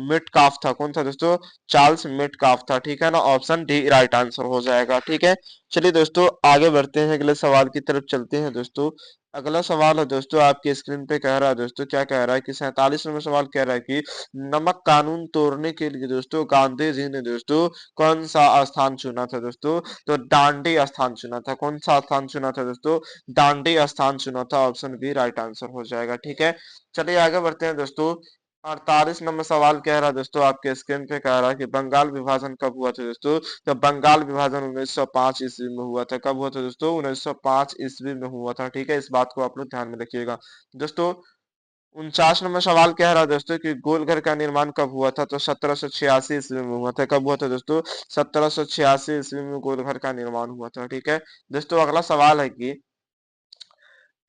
S1: मिटकाफ था। कौन था दोस्तों? चार्ल्स मिटकाफ था। ठीक है ना, ऑप्शन डी राइट आंसर हो जाएगा। ठीक है, चलिए दोस्तों आगे बढ़ते हैं, अगले सवाल की तरफ चलते हैं दोस्तों। अगला सवाल है दोस्तों आपके स्क्रीन पे कह रहा है दोस्तों, क्या कह रहा है कि 47 नंबर सवाल कह रहा है कि नमक कानून तोड़ने के लिए दोस्तों गांधी जी ने दोस्तों कौन सा स्थान चुना था दोस्तों? तो डांडी स्थान चुना था। कौन सा स्थान चुना था दोस्तों? डांडी स्थान चुना था। ऑप्शन बी राइट आंसर हो जाएगा। ठीक है, चलिए आगे बढ़ते हैं दोस्तों। 48 नंबर सवाल कह रहा है दोस्तों आपके स्क्रीन पे कह रहा है कि बंगाल विभाजन कब हुआ था दोस्तों? तो बंगाल विभाजन 1905 ईस्वी में हुआ था। कब हुआ था दोस्तों? 1905 ईस्वी में हुआ था। ठीक है, इस बात को आप लोग ध्यान में रखिएगा दोस्तों। 49 नंबर सवाल कह रहा है दोस्तों कि गोलघर का निर्माण कब हुआ था? तो 1786 ईस्वी में हुआ था। कब हुआ था दोस्तों? 1786 ईस्वी में गोलघर का निर्माण हुआ था। ठीक है दोस्तों, अगला सवाल है कि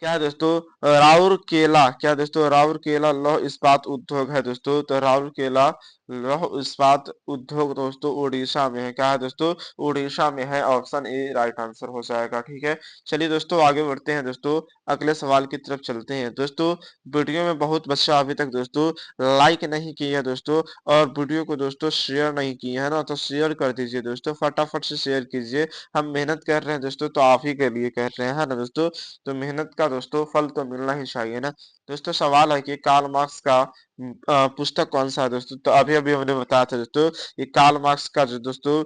S1: क्या है दोस्तों? राउरकेला, क्या दोस्तों? राउरकेला लौह इस्पात उद्योग है दोस्तों। तो राउरकेला लौह इस्पात उद्योग दोस्तों उड़ीसा में है। क्या है दोस्तों? उड़ीसा में है। ऑप्शन ए राइट आंसर हो जाएगा। ठीक है, चलिए दोस्तों आगे बढ़ते हैं दोस्तों, अगले सवाल की तरफ चलते हैं दोस्तों। वीडियो में बहुत बच्चा अभी तक दोस्तों लाइक नहीं किया है दोस्तों, और वीडियो को दोस्तों शेयर नहीं किया है ना, तो शेयर कर दीजिए दोस्तों, फटाफट से शेयर कीजिए। हम मेहनत कर रहे हैं दोस्तों, तो आप ही के लिए कर रहे हैं, है ना दोस्तों? तो मेहनत का दोस्तों फल तो मिलना ही चाहिए ना दोस्तों। सवाल है कि कार्ल मार्क्स का पुस्तक कौन सा है दोस्तों? तो अभी अभी हमने बताया था दोस्तों, ये कार्ल मार्क्स का जो दोस्तों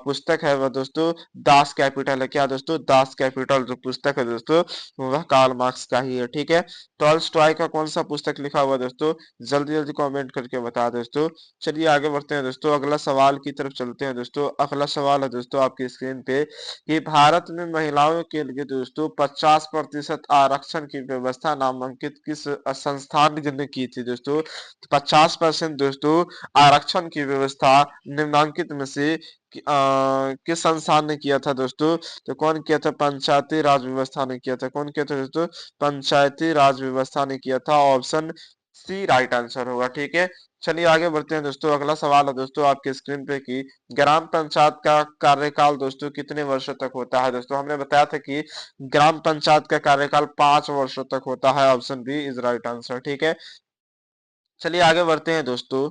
S1: पुस्तक है वह दोस्तों दास कैपिटल है। क्या दोस्तों? दास कैपिटल जो पुस्तक है दोस्तों वह कार्ल मार्क्स का ही है। ठीक है, टॉल्स्टॉय का कौन सा पुस्तक लिखा हुआ है दोस्तों? जल्दी जल्दी कमेंट करके बता दोस्तों। चलिए आगे बढ़ते हैं दोस्तों, अगला सवाल की तरफ चलते हैं दोस्तों। अगला सवाल है दोस्तों आपकी स्क्रीन पे कि भारत में महिलाओं के लिए दोस्तों 50% आरक्षण की व्यवस्था नामांकित किस संस्थान ने की थी दोस्तों? 50% दोस्तों आरक्षण की व्यवस्था निम्नांकित में से किस संस्थान ने किया था दोस्तों? तो कौन किया था? पंचायती राज व्यवस्था ने किया था। कौन किया था दोस्तों? पंचायती राज व्यवस्था ने किया था। ऑप्शन सी राइट आंसर होगा। ठीक है, चलिए आगे बढ़ते हैं दोस्तों। अगला सवाल है दोस्तों आपके स्क्रीन पे कि ग्राम पंचायत का कार्यकाल दोस्तों कितने वर्षों तक होता है दोस्तों? हमने बताया था कि ग्राम पंचायत का कार्यकाल 5 वर्षों तक होता है। Option B is right answer. ठीक है, चलिए आगे बढ़ते हैं दोस्तों।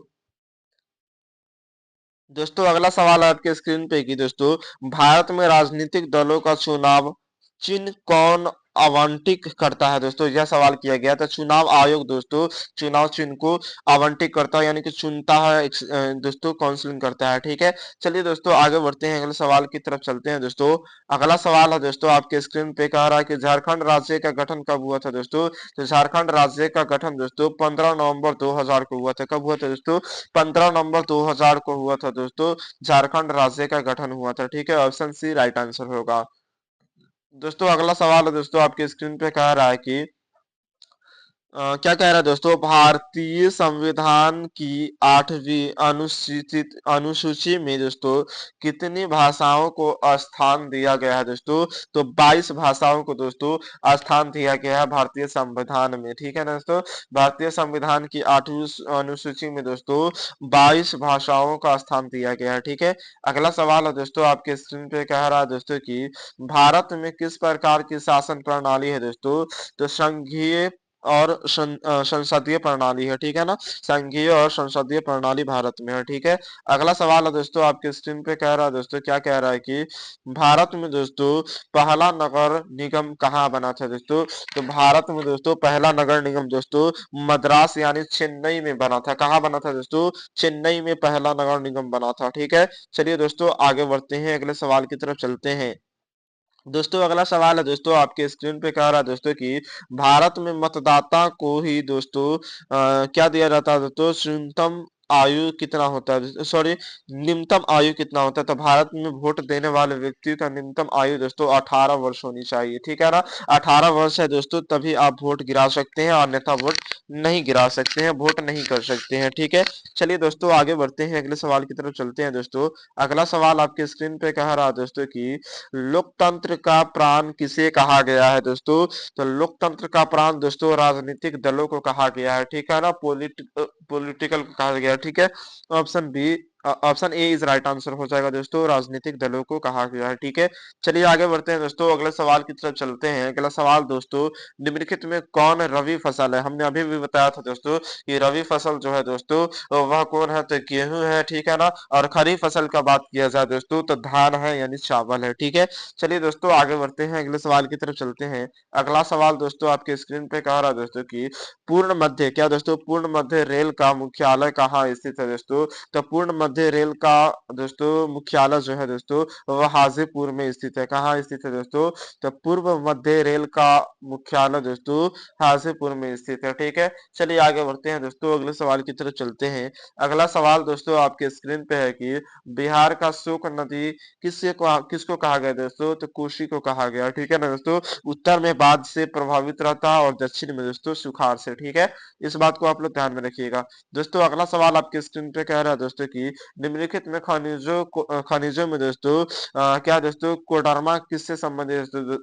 S1: दोस्तों अगला सवाल है आपके स्क्रीन पे कि दोस्तों भारत में राजनीतिक दलों का चुनाव चिन्ह कौन आवंटित करता है। दोस्तों यह सवाल किया गया था। चुनाव आयोग दोस्तों चुनाव चिन्ह को आवंटित करता है, यानी कि चुनता है, दोस्तों काउंसलिंग करता है। ठीक है, चलिए दोस्तों आगे बढ़ते हैं, अगले सवाल की तरफ चलते हैं। दोस्तों अगला सवाल है दोस्तों आपके स्क्रीन पे कह रहा है कि झारखंड राज्य का गठन कब हुआ था। दोस्तों तो झारखंड राज्य का गठन दोस्तों 15 नवंबर 2000 को हुआ था। कब हुआ था दोस्तों? 15 नवंबर 2000 को हुआ था दोस्तों, झारखंड राज्य का गठन हुआ था। ठीक है, ऑप्शन सी राइट आंसर होगा। दोस्तों अगला सवाल है दोस्तों आपके स्क्रीन पे कह रहा है कि क्या कह रहा है दोस्तों, भारतीय संविधान की 8वीं अनुसूचित अनुसूची में दोस्तों कितनी भाषाओं को स्थान दिया गया है। दोस्तों तो 22 भाषाओं को दोस्तों स्थान दिया गया है भारतीय संविधान में। ठीक है ना दोस्तों, भारतीय संविधान की 8वीं अनुसूची में दोस्तों 22 भाषाओं का स्थान दिया गया है। ठीक है, अगला सवाल है दोस्तों आपके स्क्रीन पे कह रहा है दोस्तों कि भारत में किस प्रकार की शासन प्रणाली है। दोस्तों तो संघीय और संसदीय प्रणाली है। ठीक है ना, संघीय और संसदीय प्रणाली भारत में है। ठीक है, अगला सवाल है दोस्तों आपके स्क्रीन पे कह रहा है दोस्तों, क्या कह रहा है कि भारत में दोस्तों पहला नगर निगम कहाँ बना था। दोस्तों तो भारत में दोस्तों पहला नगर निगम दोस्तों मद्रास यानी चेन्नई में बना था। कहाँ बना था दोस्तों? चेन्नई में पहला नगर निगम बना था। ठीक है, चलिए दोस्तों आगे बढ़ते हैं, अगले सवाल की तरफ चलते हैं। दोस्तों अगला सवाल है दोस्तों आपके स्क्रीन पे कह रहा है दोस्तों कि भारत में मतदाता को ही दोस्तों क्या दिया जाता है। दोस्तों न्यूनतम आयु कितना होता है, सॉरी न्यूनतम आयु कितना होता है। तो भारत में वोट देने वाले व्यक्ति का न्यूनतम आयु दोस्तों 18 वर्ष होनी चाहिए। ठीक है ना, 18 वर्ष है दोस्तों तभी आप वोट गिरा सकते हैं, अन्यथा वोट नहीं गिरा सकते हैं, वोट नहीं कर सकते हैं। ठीक है, चलिए दोस्तों आगे बढ़ते हैं, अगले सवाल की तरफ चलते हैं। दोस्तों अगला सवाल आपके स्क्रीन पे कह रहा है दोस्तों की लोकतंत्र का प्राण किसे कहा गया है। दोस्तों तो लोकतंत्र का प्राण दोस्तों राजनीतिक दलों को कहा गया है। ठीक है ना, पॉलिटिकल को कहा गया है। ठीक है, option B option A is right answer हो जाएगा दोस्तों, राजनीतिक दलों को कहा गया है। ठीक है, चलिए आगे बढ़ते हैं दोस्तों, अगले सवाल की तरफ चलते हैं। अगला सवाल दोस्तों निम्नलिखित में कौन रवि फसल है। हमने अभी भी बताया था दोस्तों कि रवि फसल जो है दोस्तों वह कौन है, तो गेहूं है। ठीक है ना, और खरीफ फसल का बात किया जाए दोस्तों तो धान है यानी चावल है। ठीक है, चलिए दोस्तों आगे बढ़ते हैं, अगले सवाल की तरफ चलते हैं। अगला सवाल दोस्तों आपके स्क्रीन पे कह रहा है दोस्तों कि पूर्ण मध्य क्या दोस्तों पूर्ण मध्य रेल का मुख्यालय कहाँ स्थित है। दोस्तों तो पूर्ण मध्य रेल का दोस्तों मुख्यालय जो है दोस्तों वह हाजीपुर में स्थित है। कहाँ स्थित है दोस्तों? तो पूर्व मध्य रेल का मुख्यालय दोस्तों हाजीपुर में स्थित है। ठीक है, चलिए आगे बढ़ते हैं दोस्तों, अगले सवाल की तरफ चलते हैं। अगला सवाल दोस्तों आपके स्क्रीन पे है कि बिहार का शुक नदी किसको कहा गया दोस्तों? तो कोसी को कहा गया। ठीक है ना दोस्तों, उत्तर में बाढ़ से प्रभावित रहता है और दक्षिण में दोस्तों सुखाड़ से। ठीक है, इस बात को आप लोग ध्यान में रखिएगा। दोस्तों अगला सवाल आपके स्क्रीन पे कह रहा है दोस्तों कि निम्नलिखित में खनिजों में दोस्तों क्या दोस्तों कोडरमा किससे संबंधित है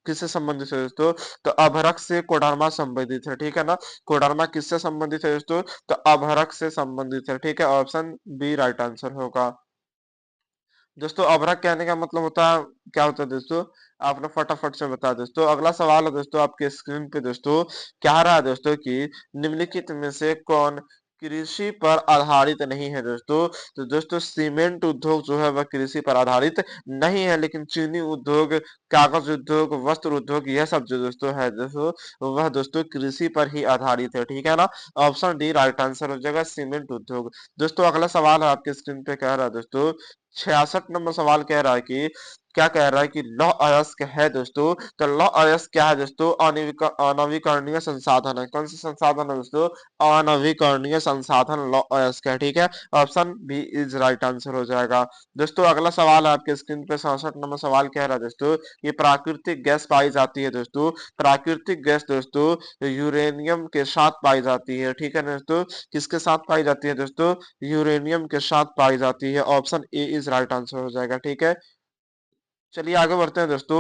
S1: किससे संबंधित है दोस्तों? तो अभ्रक से कोडरमा संबंधित है। ठीक है ना, कोडरमा किससे संबंधित है दोस्तों? तो अभ्रक से संबंधित है। ठीक है, ऑप्शन बी राइट आंसर होगा। दोस्तों अभ्रक कहने का मतलब होता है क्या होता है दोस्तों? आपने फटाफट से बता दोस्तों। अगला सवाल है दोस्तों आपके स्क्रीन पे दोस्तों क्या रहा है दोस्तों कि निम्नलिखित में से कौन कृषि पर आधारित नहीं है। दोस्तों तो दोस्तों सीमेंट उद्योग जो है वह कृषि पर आधारित नहीं है, लेकिन चीनी उद्योग, कागज उद्योग, वस्त्र उद्योग यह सब जो दोस्तों है दोस्तों वह दोस्तों कृषि पर ही आधारित है। ठीक है ना, ऑप्शन डी राइट आंसर हो जाएगा, सीमेंट उद्योग। दोस्तों अगला सवाल है आपके स्क्रीन पे कह रहा है दोस्तों 66 नंबर सवाल कह रहा है कि क्या कह रहा है कि लौह अयस्क है दोस्तों। तो लौह अयस्क क्या है दोस्तों? अनवीकरणीय संसाधन है। कौन सा संसाधन है दोस्तों? अनवीकरणीय संसाधन लौह अयस्क है। ठीक है, option B is right answer हो जाएगा। दोस्तों अगला सवाल है आपके स्क्रीन पे 67 नंबर सवाल कह रहा है दोस्तों ये प्राकृतिक गैस पाई जाती है। दोस्तों प्राकृतिक गैस दोस्तों यूरेनियम के साथ पाई जाती है। ठीक है ना दोस्तों, किसके साथ पाई जाती है दोस्तों? यूरेनियम के साथ पाई जाती है, option A is right answer हो जाएगा। ठीक है, चलिए आगे बढ़ते हैं दोस्तों,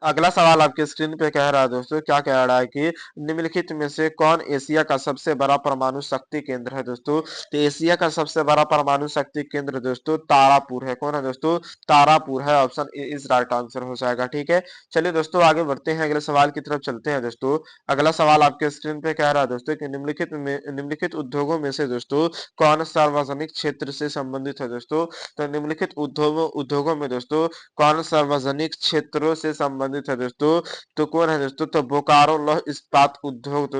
S1: अगला सवाल आपके स्क्रीन पे कह रहा है दोस्तों, क्या कह रहा है कि निम्नलिखित में से कौन एशिया का सबसे बड़ा परमाणु शक्ति केंद्र है दोस्तों। तो एशिया का सबसे बड़ा परमाणु शक्ति केंद्र दोस्तों तारापुर है। कौन है दोस्तों? तारापुर है। Option A is right answer हो जाएगा। ठीक है, चलिए दोस्तों आगे बढ़ते हैं, अगले सवाल की तरफ चलते हैं दोस्तों। अगला सवाल आपके स्क्रीन पे कह रहा है दोस्तों कि निम्नलिखित उद्योगों में से दोस्तों कौन सार्वजनिक क्षेत्र से संबंधित है दोस्तों। तो निम्नलिखित उद्योगों में दोस्तों कौन सार्वजनिक क्षेत्रों से संबंधित है दोस्तों। तो कौन है दोस्तों? तो बोकारो लौह इस्पात उद्योग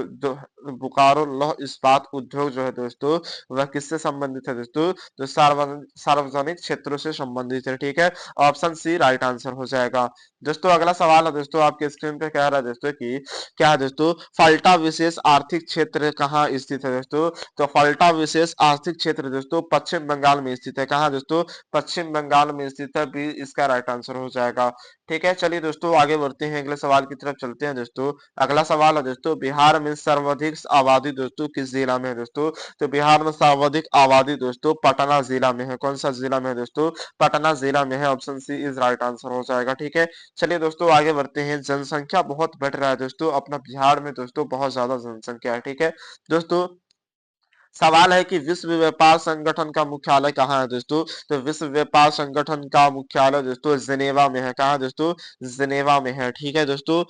S1: बोकारो लौह इस्पात उद्योग जो है दोस्तों, वह किससे संबंधित है दोस्तों? तो सार्वजनिक क्षेत्रों से संबंधित है। ठीक है, ऑप्शन सी राइट आंसर हो जाएगा। दोस्तों अगला सवाल है दोस्तों, आपके स्क्रीन पे कह रहा है दोस्तों कि क्या है दोस्तों, फल्टा विशेष आर्थिक क्षेत्र कहाँ स्थित है दोस्तों। तो फल्टा विशेष आर्थिक क्षेत्र दोस्तों पश्चिम बंगाल में स्थित है। कहाँ दोस्तों? पश्चिम बंगाल में स्थित है। बी इसका राइट आंसर हो जाएगा। ठीक है, चलिए दोस्तों आगे बढ़ते हैं, अगले सवाल की तरफ चलते हैं दोस्तों। अगला सवाल है दोस्तों, बिहार में सर्वाधिक आबादी दोस्तों किस जिला में है दोस्तों। तो बिहार में सर्वाधिक आबादी दोस्तों पटना जिला में है। कौन सा जिला में है दोस्तों? पटना जिला में है। Option C is right answer हो जाएगा। ठीक है, चलिए दोस्तों आगे बढ़ते हैं। जनसंख्या बहुत बढ़ रहा है दोस्तों अपना बिहार में दोस्तों, बहुत ज्यादा जनसंख्या है। ठीक है दोस्तों, सवाल है कि विश्व व्यापार संगठन का मुख्यालय कहाँ है दोस्तों। तो विश्व व्यापार संगठन का मुख्यालय दोस्तों जिनेवा में है। कहाँ दोस्तों? जिनेवा में है। ठीक है दोस्तों,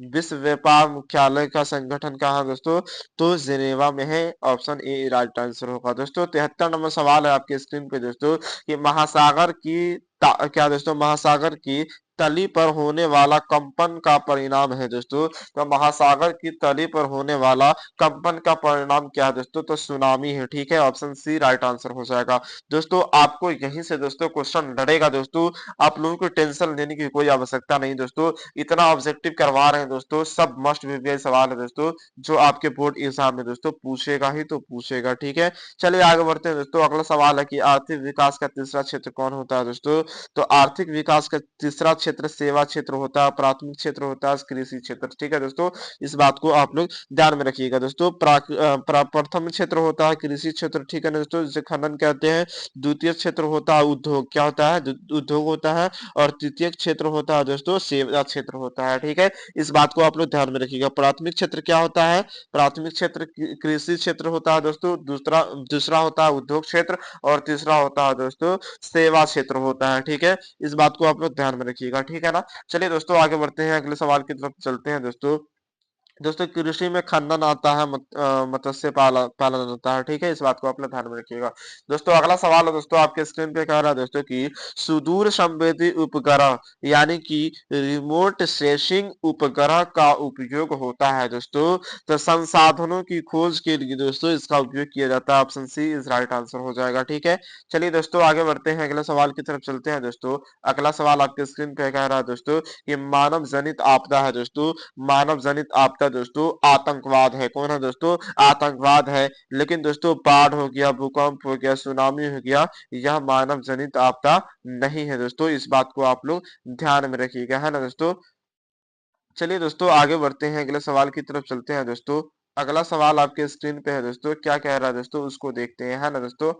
S1: विश्व व्यापार मुख्यालय का संगठन कहाँ दोस्तों? तो जिनेवा में है। ऑप्शन ए राइट आंसर होगा। दोस्तों 73 नंबर सवाल है आपके स्क्रीन पे दोस्तों कि क्या दोस्तों, महासागर की तली पर होने वाला कंपन का परिणाम है दोस्तों। तो महासागर की तली पर होने वाला कंपन का परिणाम क्या है दोस्तों? तो सुनामी है। ठीक है, ऑप्शन सी राइट आंसर हो जाएगा। दोस्तों आपको यहीं से दोस्तों क्वेश्चन लड़ेगा दोस्तों, आप लोगों को टेंशन लेने की कोई आवश्यकता नहीं दोस्तों, इतना ऑब्जेक्टिव करवा रहे हैं दोस्तों, सब मस्ट वीवीआई सवाल है दोस्तों जो आपके बोर्ड एग्जाम में दोस्तों पूछेगा ही तो पूछेगा। ठीक है, चलिए आगे बढ़ते हैं दोस्तों। अगला सवाल है कि आर्थिक विकास का तीसरा क्षेत्र कौन होता है दोस्तों। तो आर्थिक विकास का तीसरा क्षेत्र सेवा क्षेत्र होता है, प्राथमिक क्षेत्र होता है कृषि क्षेत्र। ठीक है दोस्तों, इस बात को आप लोग ध्यान में रखिएगा दोस्तों। प्रथम क्षेत्र होता है कृषि क्षेत्र। ठीक है ना दोस्तों, जिसे खनन कहते हैं। द्वितीय क्षेत्र होता है उद्योग, क्या होता है? उद्योग होता है। और तृतीय क्षेत्र होता है दोस्तों सेवा क्षेत्र होता है। ठीक है, इस बात को आप लोग ध्यान में रखिएगा। प्राथमिक क्षेत्र क्या होता है? प्राथमिक क्षेत्र कृषि क्षेत्र होता है दोस्तों, दूसरा दूसरा होता है उद्योग क्षेत्र, और तीसरा होता है दोस्तों सेवा क्षेत्र होता है। ठीक है, इस बात को आप लोग ध्यान में रखिएगा। ठीक है ना, चलिए दोस्तों आगे बढ़ते हैं, अगले सवाल की तरफ चलते हैं दोस्तों। दोस्तों कृषि में खनन आता है, मत्स्य पालन होता है। ठीक है, इस बात को अपने ध्यान में रखिएगा। दोस्तों अगला सवाल है दोस्तों, आपके स्क्रीन पे कह रहा है दोस्तों कि सुदूर संवेदी उपग्रह यानी कि रिमोट सेंसिंग उपग्रह का उपयोग होता है दोस्तों। तो संसाधनों की खोज के लिए दोस्तों इसका उपयोग किया जाता है। Option C is right answer हो जाएगा। ठीक है, चलिए दोस्तों आगे बढ़ते हैं, अगले सवाल की तरफ चलते हैं दोस्तों। अगला सवाल आपके स्क्रीन पे कह रहा है दोस्तों कि मानव जनित आपदा है दोस्तों, मानव जनित आपदा दोस्तों आतंकवाद है। कौन है दोस्तों? आतंकवाद है। लेकिन दोस्तों बाढ़ हो गया, भूकंप हो गया, सुनामी हो गया, यह मानव जनित आपदा नहीं है दोस्तों, इस बात को आप लोग ध्यान में रखिएगा, है ना दोस्तों। चलिए दोस्तों आगे बढ़ते हैं, अगले सवाल की तरफ चलते हैं दोस्तों। अगला सवाल आपके स्क्रीन पे है दोस्तों, क्या कह रहा है दोस्तों उसको देखते हैं, है ना दोस्तों।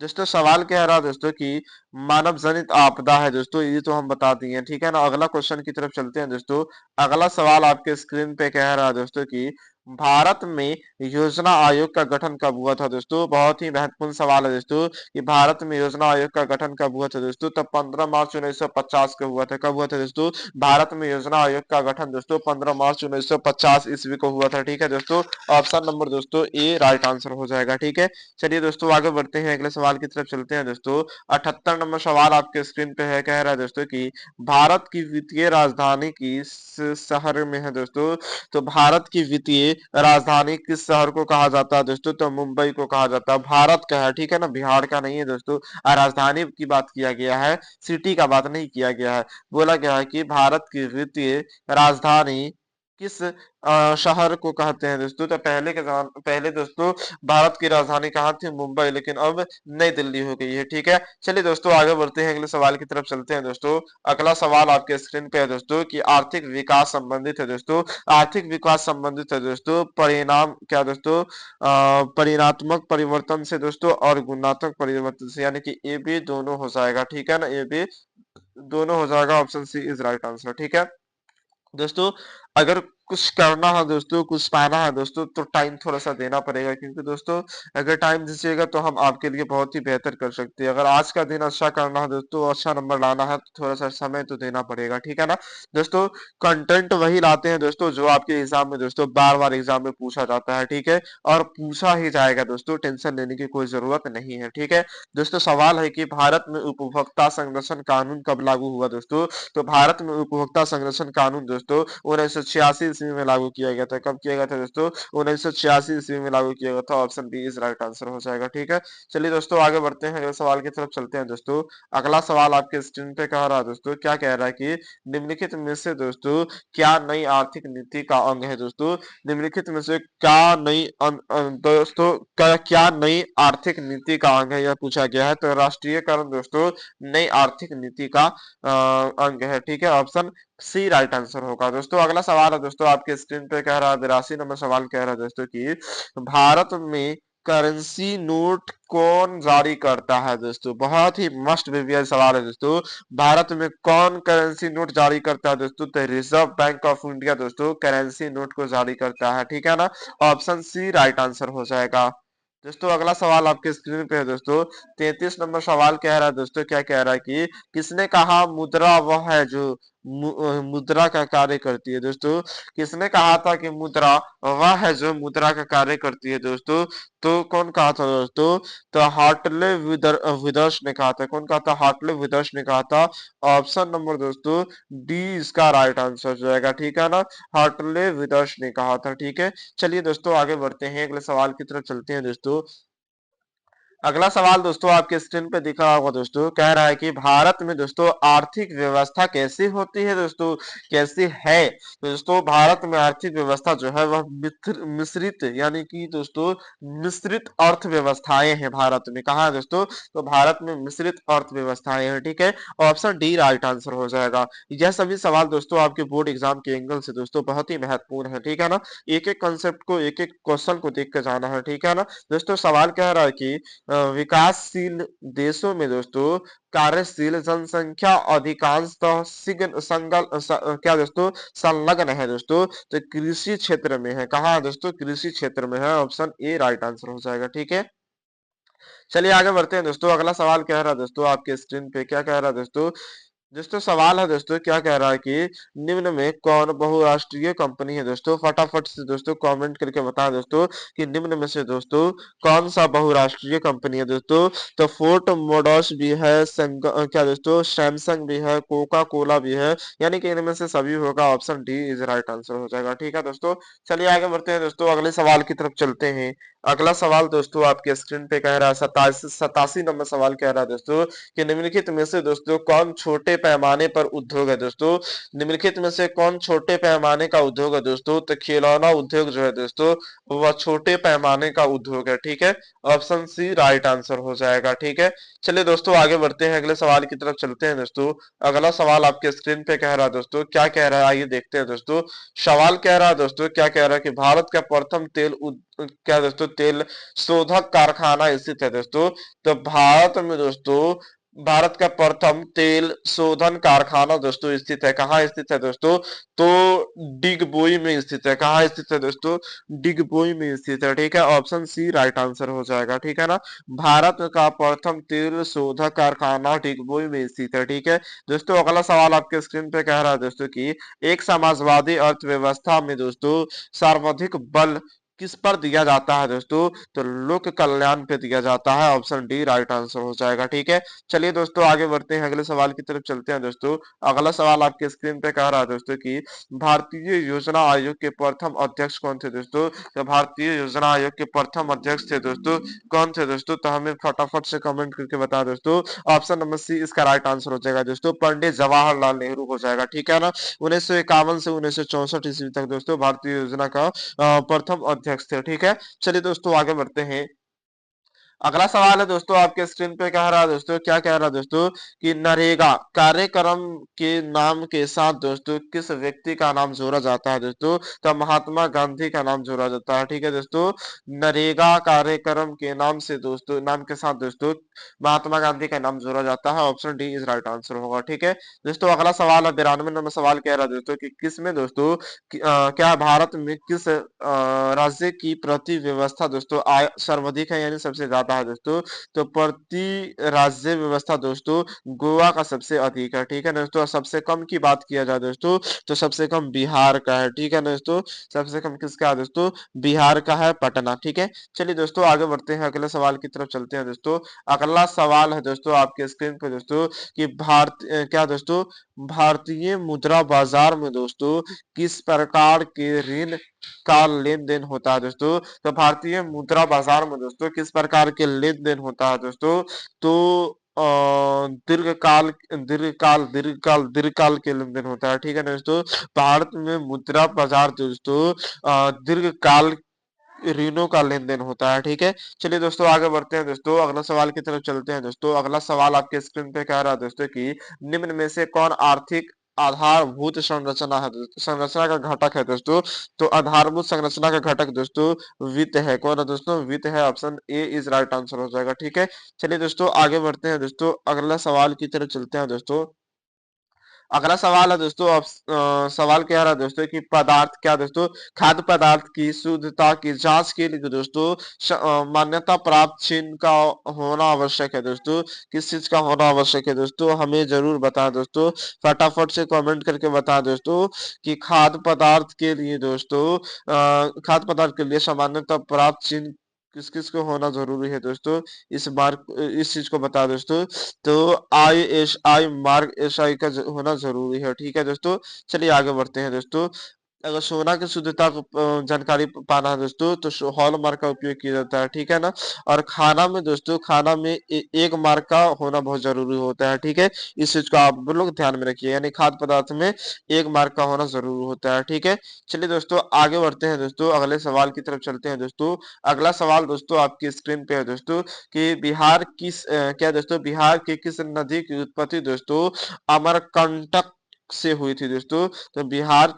S1: दोस्तों सवाल क्या रहा दोस्तों कि मानव जनित आपदा है दोस्तों, ये तो हम बता दिए हैं। ठीक है ना, अगला क्वेश्चन की तरफ चलते हैं दोस्तों। अगला सवाल आपके स्क्रीन पे कह रहा है दोस्तों कि भारत में योजना आयोग का गठन कब हुआ था दोस्तों। बहुत ही महत्वपूर्ण सवाल है दोस्तों कि भारत में योजना आयोग का गठन कब हुआ था दोस्तों। तब 15 मार्च 1950 को हुआ था। कब हुआ था दोस्तों? भारत में योजना आयोग का गठन दोस्तों 15 मार्च 1950 ईस्वी को हुआ था। ठीक है दोस्तों, ऑप्शन नंबर दोस्तों ए राइट आंसर हो जाएगा। ठीक है, चलिए दोस्तों आगे बढ़ते हैं, अगले सवाल की तरफ चलते हैं दोस्तों। 78 नंबर सवाल आपके स्क्रीन पे है, कह रहा है दोस्तों कि भारत की वित्तीय राजधानी किस शहर में है दोस्तों। तो भारत की वित्तीय राजधानी किस शहर को कहा जाता है दोस्तों। तो मुंबई को कहा जाता है। भारत का है, ठीक है ना, बिहार का नहीं है दोस्तों। राजधानी की बात किया गया है, सिटी का बात नहीं किया गया है। बोला गया है कि भारत की वित्तीय राजधानी किस शहर को कहते हैं दोस्तों। तो पहले दोस्तों भारत की राजधानी कहाँ थी? मुंबई, लेकिन अब नई दिल्ली हो गई है। ठीक है, चलिए दोस्तों आगे बढ़ते हैं, अगले सवाल की तरफ चलते हैं दोस्तों। अगला सवाल आपके स्क्रीन पे है दोस्तों कि आर्थिक विकास संबंधित है दोस्तों। आर्थिक विकास संबंधित है दोस्तों परिणाम क्या दोस्तों? परिणात्मक परिवर्तन से दोस्तों और गुणात्मक परिवर्तन से, यानी कि ए बी दोनों हो जाएगा। ठीक है ना, ए बी दोनों हो जाएगा, option C is right answer. ठीक है दोस्तों, अगर कुछ करना है दोस्तों, कुछ पाना है दोस्तों, तो टाइम थोड़ा सा देना पड़ेगा, क्योंकि दोस्तों अगर टाइम दीजिएगा तो हम आपके लिए बहुत ही बेहतर कर सकते हैं। अगर आज का दिन अच्छा करना है दोस्तों, अच्छा नंबर लाना है, तो थोड़ा सा समय तो देना पड़ेगा। ठीक है ना दोस्तों, कंटेंट वही लाते हैं दोस्तों जो आपके एग्जाम में दोस्तों बार बार एग्जाम में पूछा जाता है। ठीक है, और पूछा ही जाएगा दोस्तों, टेंशन लेने की कोई जरूरत नहीं है। ठीक है दोस्तों, सवाल है कि भारत में उपभोक्ता संरक्षण कानून कब लागू हुआ दोस्तों। तो भारत में उपभोक्ता संरक्षण कानून दोस्तों 1986 ईस्वी में लागू किया गया था। कब किया गया था दोस्तों? 1986 ईस्वी में लागू किया गया था। Option B is right answer हो जाएगा। ठीक है, चलिए दोस्तों आगे बढ़ते हैं, अगले सवाल की तरफ चलते हैं दोस्तों। अगला सवाल आपके स्क्रीन पे कह रहा है दोस्तों, क्या कह रहा है कि निम्नलिखित में से दोस्तों क्या नई आर्थिक नीति का अंग है दोस्तों। निम्नलिखित में से क्या नई दोस्तों क्या नई आर्थिक नीति का अंग है, यह पूछा गया है। तो राष्ट्रीयकरण दोस्तों नई आर्थिक नीति का अंग है। ठीक है, ऑप्शन सी राइट आंसर होगा। दोस्तों अगला सवाल है दोस्तों, आपके स्क्रीन पे कह रहा है, 82 नंबर सवाल कह रहा है दोस्तों कि भारत में करेंसी नोट कौन जारी करता है दोस्तों। बहुत ही मस्ट प्रीवियस सवाल है दोस्तों, भारत में कौन करेंसी नोट जारी करता है दोस्तों। तो रिजर्व बैंक ऑफ इंडिया दोस्तों करेंसी नोट को जारी करता है। ठीक है ना, ऑप्शन सी राइट आंसर हो जाएगा। दोस्तों अगला सवाल आपके स्क्रीन पे है दोस्तों, 33 नंबर सवाल कह रहा है दोस्तों, क्या कह रहा है कि किसने कहा मुद्रा वह है जो मुद्रा का कार्य करती है दोस्तों। किसने कहा था कि मुद्रा वह है जो मुद्रा का कार्य करती है दोस्तों। तो कौन कहा था दोस्तों? तो हार्टले विदर्श ने कहा था। कौन कहा था? हार्टले विदर्श ने कहा था। ऑप्शन नंबर दोस्तों डी इसका राइट आंसर हो जाएगा। ठीक है ना, हार्टले विदर्श ने कहा था। ठीक है, चलिए दोस्तों आगे बढ़ते हैं, अगले सवाल की तरफ चलते हैं दोस्तों। अगला सवाल दोस्तों आपके स्क्रीन पे दिख रहा होगा दोस्तों, कह रहा है कि भारत में दोस्तों आर्थिक व्यवस्था कैसी होती है दोस्तों, कैसी है। तो दोस्तों भारत में आर्थिक व्यवस्था जो है वह मिश्रित यानी कि दोस्तों मिश्रित अर्थव्यवस्थाएं हैं भारत में। कहा है दोस्तों? तो भारत में मिश्रित अर्थव्यवस्थाएं हैं। ठीक है, ऑप्शन डी राइट आंसर हो जाएगा। यह सभी सवाल दोस्तों आपके बोर्ड एग्जाम के एंगल से दोस्तों बहुत ही महत्वपूर्ण है। ठीक है ना, एक एक कंसेप्ट को, एक एक क्वेश्चन को देख कर जाना है। ठीक है ना दोस्तों, सवाल कह रहा है कि विकासशील देशों में दोस्तों कार्यशील जनसंख्या अधिकांशतः क्या दोस्तों संलग्न है दोस्तों। तो कृषि क्षेत्र में है। कहाँ है दोस्तों? कृषि क्षेत्र में है। ऑप्शन ए राइट आंसर हो जाएगा। ठीक है, चलिए आगे बढ़ते हैं दोस्तों। अगला सवाल कह रहा है दोस्तों आपके स्क्रीन पे, क्या कह रहा है दोस्तों? दोस्तों सवाल है दोस्तों, क्या कह रहा है कि निम्न में कौन बहुराष्ट्रीय कंपनी है दोस्तों। फटाफट से दोस्तों कमेंट करके बताएं दोस्तों कि निम्न में से दोस्तों कौन सा बहुराष्ट्रीय कंपनी है दोस्तों। तो फोर्ट मोडस भी है, क्या दोस्तों सैमसंग भी है, कोका कोला भी है, यानी कि इनमें से सभी होगा। Option D is right answer हो जाएगा। ठीक है दोस्तों, चलिए आगे बढ़ते हैं दोस्तों, अगले सवाल की तरफ चलते हैं। अगला सवाल दोस्तों आपके स्क्रीन पे कह रहा है, 87 नंबर सवाल कह रहा है दोस्तों कि निम्नलिखित में से दोस्तों कौन छोटे पैमाने पर उद्योग है दोस्तों। निम्नलिखित में से कौन छोटे पैमाने का उद्योग है दोस्तों। तो खिलौना उद्योग जो है दोस्तों वह छोटे पैमाने का उद्योग है। ठीक है, ऑप्शन सी राइट आंसर हो जाएगा। ठीक है, चलिए दोस्तों आगे बढ़ते हैं, अगले सवाल की तरफ चलते हैं दोस्तों। अगला सवाल आपके स्क्रीन पे कह रहा है दोस्तों, क्या कह रहा है आइए देखते हैं दोस्तों। सवाल कह रहा है दोस्तों, क्या कह रहा है कि भारत का प्रथम क्या दोस्तों तेल शोधक कारखाना स्थित है दोस्तों। तो भारत का प्रथम तेल शोधन कारखाना दोस्तों स्थित है। कहाँ स्थित है दोस्तों? तो डिगबोई में स्थित है। कहाँ स्थित है दोस्तों? डिगबोई में स्थित है। ठीक है, ऑप्शन सी राइट आंसर हो जाएगा। ठीक है ना, भारत का प्रथम तेल शोधक कारखाना डिगबोई में स्थित है। ठीक है दोस्तों, अगला सवाल आपके स्क्रीन पे कह रहा है दोस्तों कि एक समाजवादी अर्थव्यवस्था में दोस्तों सर्वाधिक बल किस पर दिया जाता है दोस्तों। तो लोक कल्याण पे दिया जाता है। ऑप्शन डी राइट आंसर हो जाएगा। ठीक है, चलिए दोस्तों आगे बढ़ते हैं, अगले सवाल की तरफ चलते हैं दोस्तों। अगला सवाल आपके स्क्रीन पे कह रहा है दोस्तों कि भारतीय योजना आयोग के प्रथम अध्यक्ष कौन थे दोस्तों। तो भारतीय योजना आयोग के प्रथम अध्यक्ष थे दोस्तों, कौन थे दोस्तों? तो हमें फटाफट से कमेंट करके बता दोस्तों। ऑप्शन नंबर सी इसका राइट आंसर हो जाएगा दोस्तों, पंडित जवाहरलाल नेहरू हो जाएगा। ठीक है ना, 1951 से 1964 ईस्वी तक दोस्तों भारतीय योजना का प्रथम अध्यक्ष थे। ठीक है, चलिए दोस्तों आगे बढ़ते हैं। अगला सवाल है दोस्तों आपके स्क्रीन पे कह रहा है दोस्तों, क्या कह रहा है दोस्तों कि नरेगा कार्यक्रम के नाम के साथ दोस्तों किस व्यक्ति का नाम जोड़ा जाता है दोस्तों? तो महात्मा गांधी का नाम जोड़ा जाता है। ठीक है दोस्तों, नरेगा कार्यक्रम के नाम से दोस्तों, नाम के साथ दोस्तों महात्मा गांधी का नाम जोड़ा जाता है। Option D is right answer होगा। ठीक है दोस्तों, अगला सवाल है 92 नंबर सवाल कह रहा है दोस्तों कि किस में दोस्तों क्या भारत में किस राज्य की प्रति व्यवस्था दोस्तों आय सर्वाधिक है, यानी सबसे ज्यादा है दोस्तों? तो प्रति राज्य व्यवस्था दोस्तों गोवा का सबसे अधिक है। ठीक है दोस्तों, सबसे कम की बात किया जाए दोस्तों तो सबसे कम बिहार का है। ठीक है दोस्तों, सबसे कम किसका है दोस्तों? बिहार का है, पटना। ठीक है, चलिए दोस्तों आगे बढ़ते हैं, अगले सवाल की तरफ चलते हैं दोस्तों। अगला सवाल है दोस्तों आपके स्क्रीन पे दोस्तों कि क्या दोस्तों भारतीय मुद्रा बाजार में दोस्तों किस प्रकार के ऋण का लेन देन होता है दोस्तों? तो भारतीय मुद्रा बाजार में दोस्तों किस प्रकार के लेन देन होता है दोस्तों? तो दीर्घकाल के लेन देन होता है। ठीक है दोस्तों, भारत में मुद्रा बाजार दोस्तों दीर्घकाल ऋणों का लेन देन होता है। ठीक है, चलिए दोस्तों आगे बढ़ते हैं दोस्तों, अगला सवाल की तरफ चलते हैं दोस्तों। अगला सवाल आपके स्क्रीन पे कह रहा है दोस्तों कि निम्न में से कौन आर्थिक आधारभूत संरचना है संरचना का घटक है दोस्तों? तो आधारभूत संरचना का घटक दोस्तों वित्त है। कौन है दोस्तों? वित्त है। Option A is right answer हो जाएगा। ठीक है, चलिए दोस्तों आगे बढ़ते हैं दोस्तों, अगला सवाल की तरफ चलते हैं दोस्तों। अगला सवाल है दोस्तों सवाल क्या रहा दोस्तों कि पदार्थ क्या दोस्तों खाद्य पदार्थ की शुद्धता की जांच के लिए दोस्तों मान्यता प्राप्त चिन्ह का होना आवश्यक है दोस्तों? किस चीज का होना आवश्यक है दोस्तों? हमें जरूर बताएं दोस्तों, फटाफट से कमेंट करके बताएं दोस्तों कि खाद्य पदार्थ के लिए दोस्तों खाद्य पदार्थ के लिए सामान्यता प्राप्त चिन्ह किस किस को होना जरूरी है दोस्तों? इस बार इस चीज को बता दोस्तों। तो ISI मार्क SI का होना जरूरी है। ठीक है दोस्तों, चलिए आगे बढ़ते हैं दोस्तों। अगर सोना की शुद्धता को जानकारी पाना है दोस्तों तो हॉल मार्क का उपयोग किया जाता है। ठीक है ना, और खाना में दोस्तों खाना में एक मार्क का होना बहुत जरूरी होता है। ठीक है, इस चीज को आप लोग ध्यान में रखिए, यानी खाद्य पदार्थ में एक मार्क का होना जरूरी होता है। ठीक है, चलिए दोस्तों आगे बढ़ते हैं दोस्तों, अगले सवाल की तरफ चलते हैं दोस्तों। अगला सवाल दोस्तों आपकी स्क्रीन पे है दोस्तों कि क्या दोस्तों बिहार की किस नदी की उत्पत्ति दोस्तों अमरकंटक से हुई थी दोस्तों? तो बिहार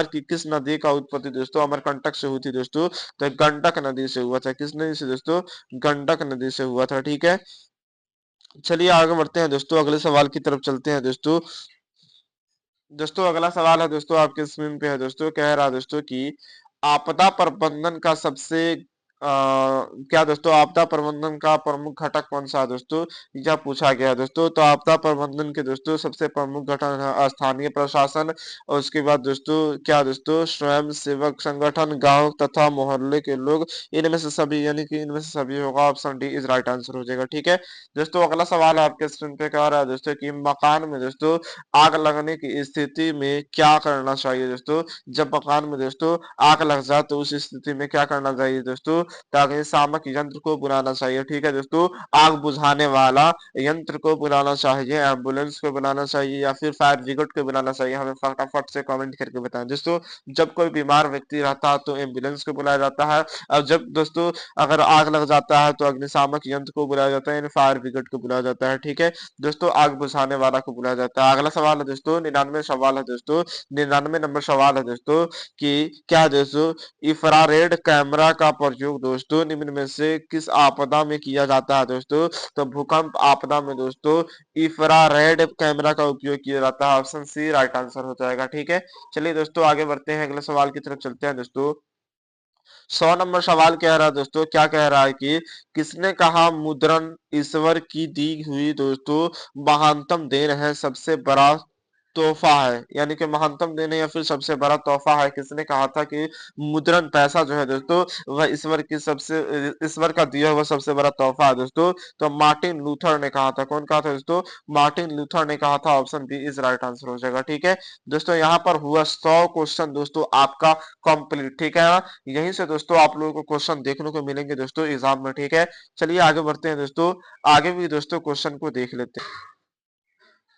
S1: की किस नदी का उत्पत्ति दोस्तों अमरकंटक से हुई थी दोस्तों? तो गंडक नदी से हुआ था। किस नदी से दोस्तों? गंडक नदी से हुआ था। ठीक है, चलिए आगे बढ़ते हैं दोस्तों, अगले सवाल की तरफ चलते हैं दोस्तों। दोस्तों अगला सवाल है दोस्तों आपके स्क्रीन पे है दोस्तों, कह रहा है दोस्तों कि आपदा प्रबंधन का सबसे क्या दोस्तों आपदा प्रबंधन का प्रमुख घटक कौन सा है दोस्तों? यह पूछा गया है दोस्तों। तो आपदा प्रबंधन के दोस्तों सबसे प्रमुख घटक है स्थानीय प्रशासन, और उसके बाद दोस्तों क्या दोस्तों स्वयं सेवक संगठन, गांव तथा मोहल्ले के लोग। इनमें से सभी, यानी कि इनमें से सभी होगा। Option D is right answer हो जाएगा। ठीक है दोस्तों, अगला सवाल है आपके स्क्रीन पे कह रहा है दोस्तों कि मकान में दोस्तों आग लगने की स्थिति में क्या करना चाहिए दोस्तों? जब मकान में दोस्तों आग लग जाए तो उस स्थिति में क्या करना चाहिए दोस्तों? तो अग्निशामक यंत्र को बुलाना चाहिए। ठीक है दोस्तों, आग बुझाने वाला यंत्र को बुलाना चाहिए, एम्बुलेंस को बुलाना चाहिए, या फिर फायर ब्रिगेड को बुलाना चाहिए? हमें फटाफट से कमेंट करके बताएं दोस्तों। जब कोई बीमार व्यक्ति रहता है तो एम्बुलेंस को बुलाया जाता है, और जब दोस्तों अगर आग लग जाता है तो अग्निशामक यंत्र को बुलाया जाता है, यानी फायर ब्रिगेड को बुलाया जाता है। ठीक है दोस्तों, आग बुझाने वाला को बुलाया जाता है। अगला सवाल है दोस्तों 99 सवाल है दोस्तों, 99 नंबर सवाल है दोस्तों कि क्या दोस्तों इंफ्रारेड कैमरा का प्रयोग दोस्तों निम्न में से किस आपदा में किया जाता है दोस्तों? तो भूकंप आपदा में दोस्तों इंफ्रारेड कैमरा का उपयोग किया जाता है। ऑप्शन सी राइट आंसर हो जाएगा। ठीक है, चलिए दोस्तों आगे बढ़ते हैं, अगले सवाल की तरफ चलते हैं दोस्तों। 100 नंबर सवाल कह रहा है दोस्तों, क्या कह रहा है कि किसने कहा मुद्रण ईश्वर की दी हुई दोस्तों महानतम देन है, सबसे बड़ा तोहफा है? यानी कि महानतम देन है या फिर सबसे बड़ा तोहफा है। किसने कहा था कि मुद्रण पैसा जो है दोस्तों वह ईश्वर का दिया हुआ सबसे बड़ा तोहफा है दोस्तों? तो मार्टिन लूथर ने कहा था। कौन कहा था दोस्तों? मार्टिन लूथर ने कहा था। Option B is right answer हो जाएगा। ठीक है दोस्तों, यहाँ पर हुआ 100 क्वेश्चन दोस्तों आपका कंप्लीट। ठीक है ना, यहीं से दोस्तों आप लोगों को क्वेश्चन देखने को मिलेंगे दोस्तों एग्जाम में। ठीक है, चलिए आगे बढ़ते हैं दोस्तों, आगे भी दोस्तों क्वेश्चन को देख लेते हैं।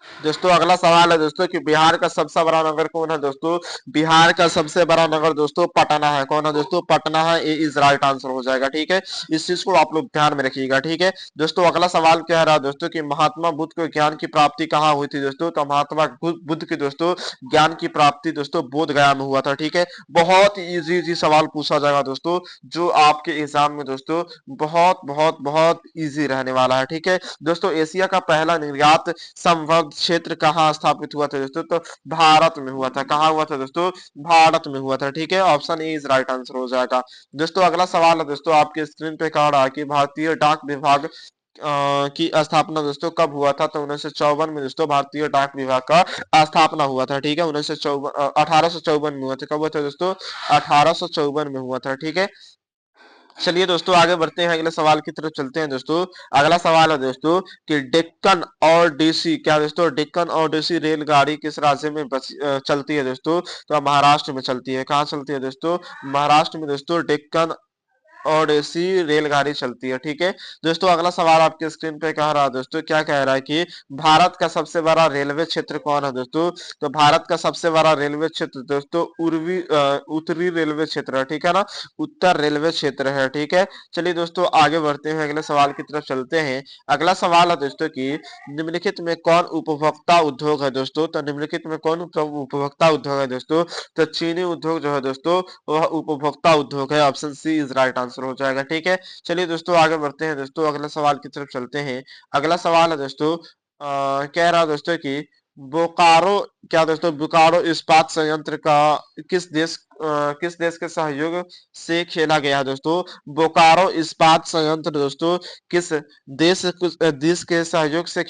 S1: दोस्तों अगला सवाल है दोस्तों कि बिहार का सबसे बड़ा नगर कौन है दोस्तों? बिहार का सबसे बड़ा नगर दोस्तों पटना है। कौन है दोस्तों? पटना है। ए इज राइट आंसर हो जाएगा। ठीक है, इस चीज को आप लोग ध्यान में रखिएगा। ठीक है दोस्तों, अगला सवाल क्या रहा दोस्तों कि महात्मा बुद्ध को ज्ञान की प्राप्ति कहाँ हुई थी दोस्तों? तो महात्मा बुद्ध की दोस्तों ज्ञान की प्राप्ति दोस्तों बोध गया में हुआ था। ठीक है, बहुत इजी इजी सवाल पूछा जाएगा दोस्तों, जो आपके एग्जाम में दोस्तों बहुत बहुत बहुत इजी रहने वाला है। ठीक है दोस्तों, एशिया का पहला निर्यात संवर्ग क्षेत्र कहाँ स्थापित हुआ था दोस्तों? तो भारत में हुआ था। कहाँ हुआ था दोस्तों? भारत में हुआ था। ठीक है, option A is right answer हो जाएगा। दोस्तों अगला सवाल है दोस्तों, आपके स्क्रीन पे कह रहा है कि भारतीय डाक विभाग की स्थापना दोस्तों कब हुआ था? तो 1954 में दोस्तों भारतीय डाक विभाग का स्थापना हुआ था। ठीक है, 1954 1854 में हुआ था। कब हुआ था दोस्तों? 1854 में हुआ था। ठीक है, चलिए दोस्तों आगे बढ़ते हैं, अगले सवाल की तरफ चलते हैं दोस्तों। अगला सवाल है दोस्तों कि डेक्कन और डीसी, क्या दोस्तों डेक्कन और डीसी रेलगाड़ी किस राज्य में चलती है दोस्तों? तो महाराष्ट्र में चलती है। कहाँ चलती है दोस्तों? महाराष्ट्र में दोस्तों डेक्कन और एसी रेलगाड़ी चलती है। ठीक है दोस्तों, अगला सवाल आपके स्क्रीन पे कह रहा है दोस्तों, क्या कह रहा है कि भारत का सबसे बड़ा रेलवे क्षेत्र कौन है दोस्तों? तो भारत का सबसे बड़ा रेलवे क्षेत्र दोस्तों उत्तरी रेलवे क्षेत्र है। ठीक है ना, उत्तर रेलवे क्षेत्र है। ठीक है, चलिए दोस्तों आगे बढ़ते हैं, अगले सवाल की तरफ चलते हैं। अगला सवाल है दोस्तों कि निम्नलिखित में कौन उपभोक्ता उद्योग है दोस्तों? तो निम्नलिखित में कौन उपभोक्ता उद्योग है दोस्तों? तो चीनी उद्योग जो है दोस्तों वह उपभोक्ता उद्योग है। Option C is right answer हो जाएगा। ठीक है, चलिए दोस्तों आगे बढ़ते हैं दोस्तों, अगला सवाल की तरफ चलते हैं। अगला सवाल है दोस्तों कह रहा है दोस्तों कि बोकारो, क्या दोस्तों बोकारो इस्पात संयंत्र का किस देश के सहयोग से खेला गया है दोस्तों? बोकारो इस्पात संयंत्र दोस्तों किस देश के सहयोग से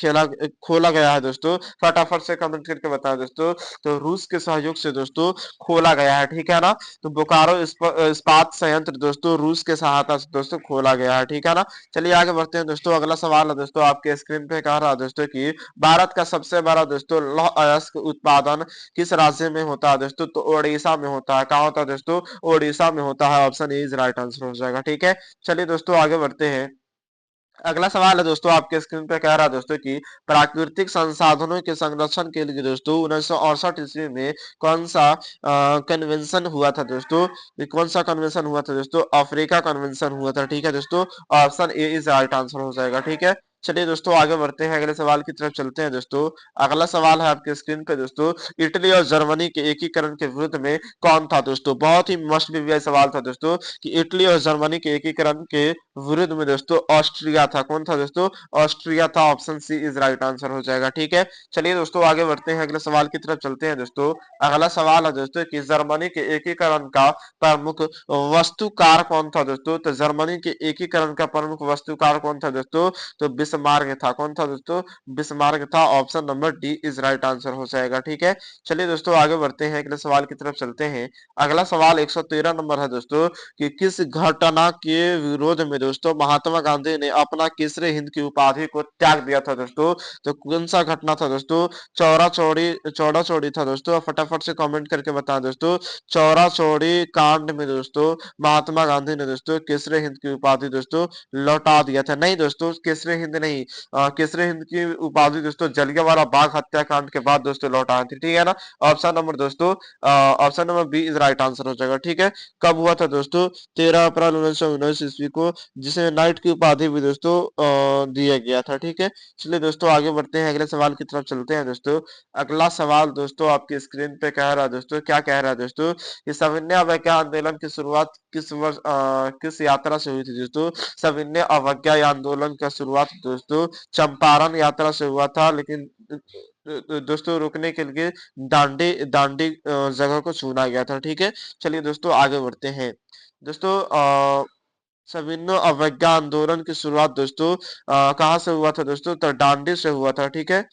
S1: खोला गया है दोस्तों? फटाफट से कमेंट करके बताएं दोस्तों। तो रूस के सहयोग से दोस्तों खोला गया है। ठीक है ना, तो बोकारो इस्पात संयंत्र दोस्तों रूस के सहायता से दोस्तों खोला गया है। ठीक है ना, चलिए आगे बढ़ते हैं दोस्तों। अगला सवाल है दोस्तों, आपके स्क्रीन पे कह रहा है दोस्तों कि भारत का सबसे बड़ा दोस्तों लौह अयस्क उत्पादन किस राज्य में होता है दोस्तों? तो ओडिशा में होता है। कहाँ होता है दोस्तों? ओडिशा में होता है। Option A is right answer हो जाएगा। ठीक है, चलिए दोस्तों आगे बढ़ते हैं। अगला सवाल है दोस्तों, आपके स्क्रीन पे कह रहा है दोस्तों कि प्राकृतिक संसाधनों के संरक्षण के लिए दोस्तों 1968 ईस्वी में कौन सा कन्वेंशन हुआ था दोस्तों? ये कौन सा कन्वेंशन हुआ था दोस्तों? अफ्रीका कन्वेंशन हुआ था। ठीक है दोस्तों, option A is right answer हो जाएगा। ठीक है, चलिए दोस्तों आगे बढ़ते हैं, अगले सवाल की तरफ चलते हैं दोस्तों। अगला सवाल है आपके स्क्रीन पे दोस्तों, इटली और जर्मनी के एकीकरण के विरुद्ध में कौन था दोस्तों? बहुत ही मस्ट भी सवाल था दोस्तों कि इटली और जर्मनी के एकीकरण के विरुद्ध में दोस्तों ऑस्ट्रिया था। कौन था दोस्तों? ऑस्ट्रिया था। Option C is right answer हो जाएगा। ठीक है, चलिए दोस्तों आगे बढ़ते हैं, अगले सवाल की तरफ चलते हैं दोस्तों। अगला सवाल है दोस्तों कि जर्मनी के एकीकरण का प्रमुख वस्तुकार कौन था दोस्तों? तो जर्मनी के एकीकरण का प्रमुख वस्तुकार कौन था दोस्तों? तो बिस्मार्क था। कौन था दोस्तों? बिस्मार्क था। Option number D is right answer हो जाएगा। ठीक है, चलिए दोस्तों आगे बढ़ते हैं, अगले सवाल की तरफ चलते हैं। अगला सवाल 113 नंबर है दोस्तों कि किस घटना के विरोध में दोस्तों महात्मा गांधी ने अपना केसरी हिंद की उपाधि को त्याग दिया था दोस्तों? तो कौन सा घटना था दोस्तों? चौड़ा चौड़ी था दोस्तों। फटाफट से कमेंट करके बताएं दोस्तों। चौड़ा चौड़ी कांड में दोस्तों महात्मा गांधी ने दोस्तों केसरी हिंद की उपाधि दोस्तों लौटा दिया था। नहीं दोस्तों, केसरी हिंद नहीं, केसरी हिंद की उपाधि दोस्तों जलियांवाला बाग हत्याकांड के बाद दोस्तों लौटाई थी। ठीक है ना, ऑप्शन नंबर दोस्तों option number B is right answer हो जाएगा। ठीक है, कब हुआ था दोस्तों? 13 अप्रैल 1919 ईस्वी को, जिसे नाइट की उपाधि भी दोस्तों दिया गया था। ठीक है, चलिए दोस्तों आगे बढ़ते हैं, अगले सवाल की तरफ चलते हैं दोस्तों। अगला सवाल दोस्तों आपकी स्क्रीन पे कह रहा है दोस्तों, क्या कह रहा है दोस्तों कि सविनय अवज्ञा आंदोलन की शुरुआत किस वर्ष किस यात्रा से हुई थी दोस्तों? सविनय अवज्ञा आंदोलन का शुरुआत दोस्तों चंपारण यात्रा से हुआ था, लेकिन दोस्तों रुकने के लिए दांडी दांडी जगह को चुना गया था। ठीक है, चलिए दोस्तों आगे बढ़ते हैं दोस्तों। सविनय अवज्ञा आंदोलन की शुरुआत दोस्तों कहाँ से हुआ था दोस्तों? तो दांडी से हुआ था। ठीक है,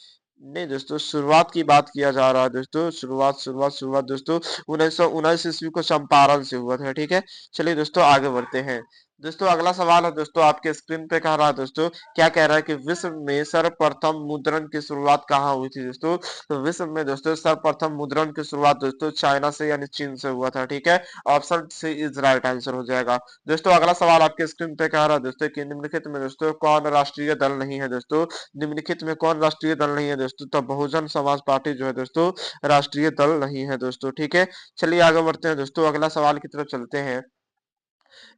S1: नहीं दोस्तों, शुरुआत की बात किया जा रहा है दोस्तों। शुरुआत दोस्तों 1919 ईस्वी को चंपारण से हुआ था। ठीक है, चलिए दोस्तों आगे बढ़ते हैं। दोस्तों अगला सवाल है दोस्तों आपके स्क्रीन पे कह रहा है दोस्तों, क्या कह रहा है कि विश्व में सर्वप्रथम मुद्रण की शुरुआत कहाँ हुई थी दोस्तों? तो विश्व में दोस्तों सर्वप्रथम मुद्रण की शुरुआत दोस्तों चाइना से यानी चीन से हुआ था। ठीक है, option C is right answer हो जाएगा। दोस्तों अगला सवाल आपके स्क्रीन पे कह रहा है दोस्तों कि निम्नलिखित में दोस्तों कौन राष्ट्रीय दल नहीं है दोस्तों? निम्नलिखित में कौन राष्ट्रीय दल नहीं है दोस्तों? तो बहुजन समाज पार्टी जो है दोस्तों राष्ट्रीय दल नहीं है दोस्तों। ठीक है, चलिए आगे बढ़ते हैं दोस्तों, अगला सवाल की तरफ चलते हैं।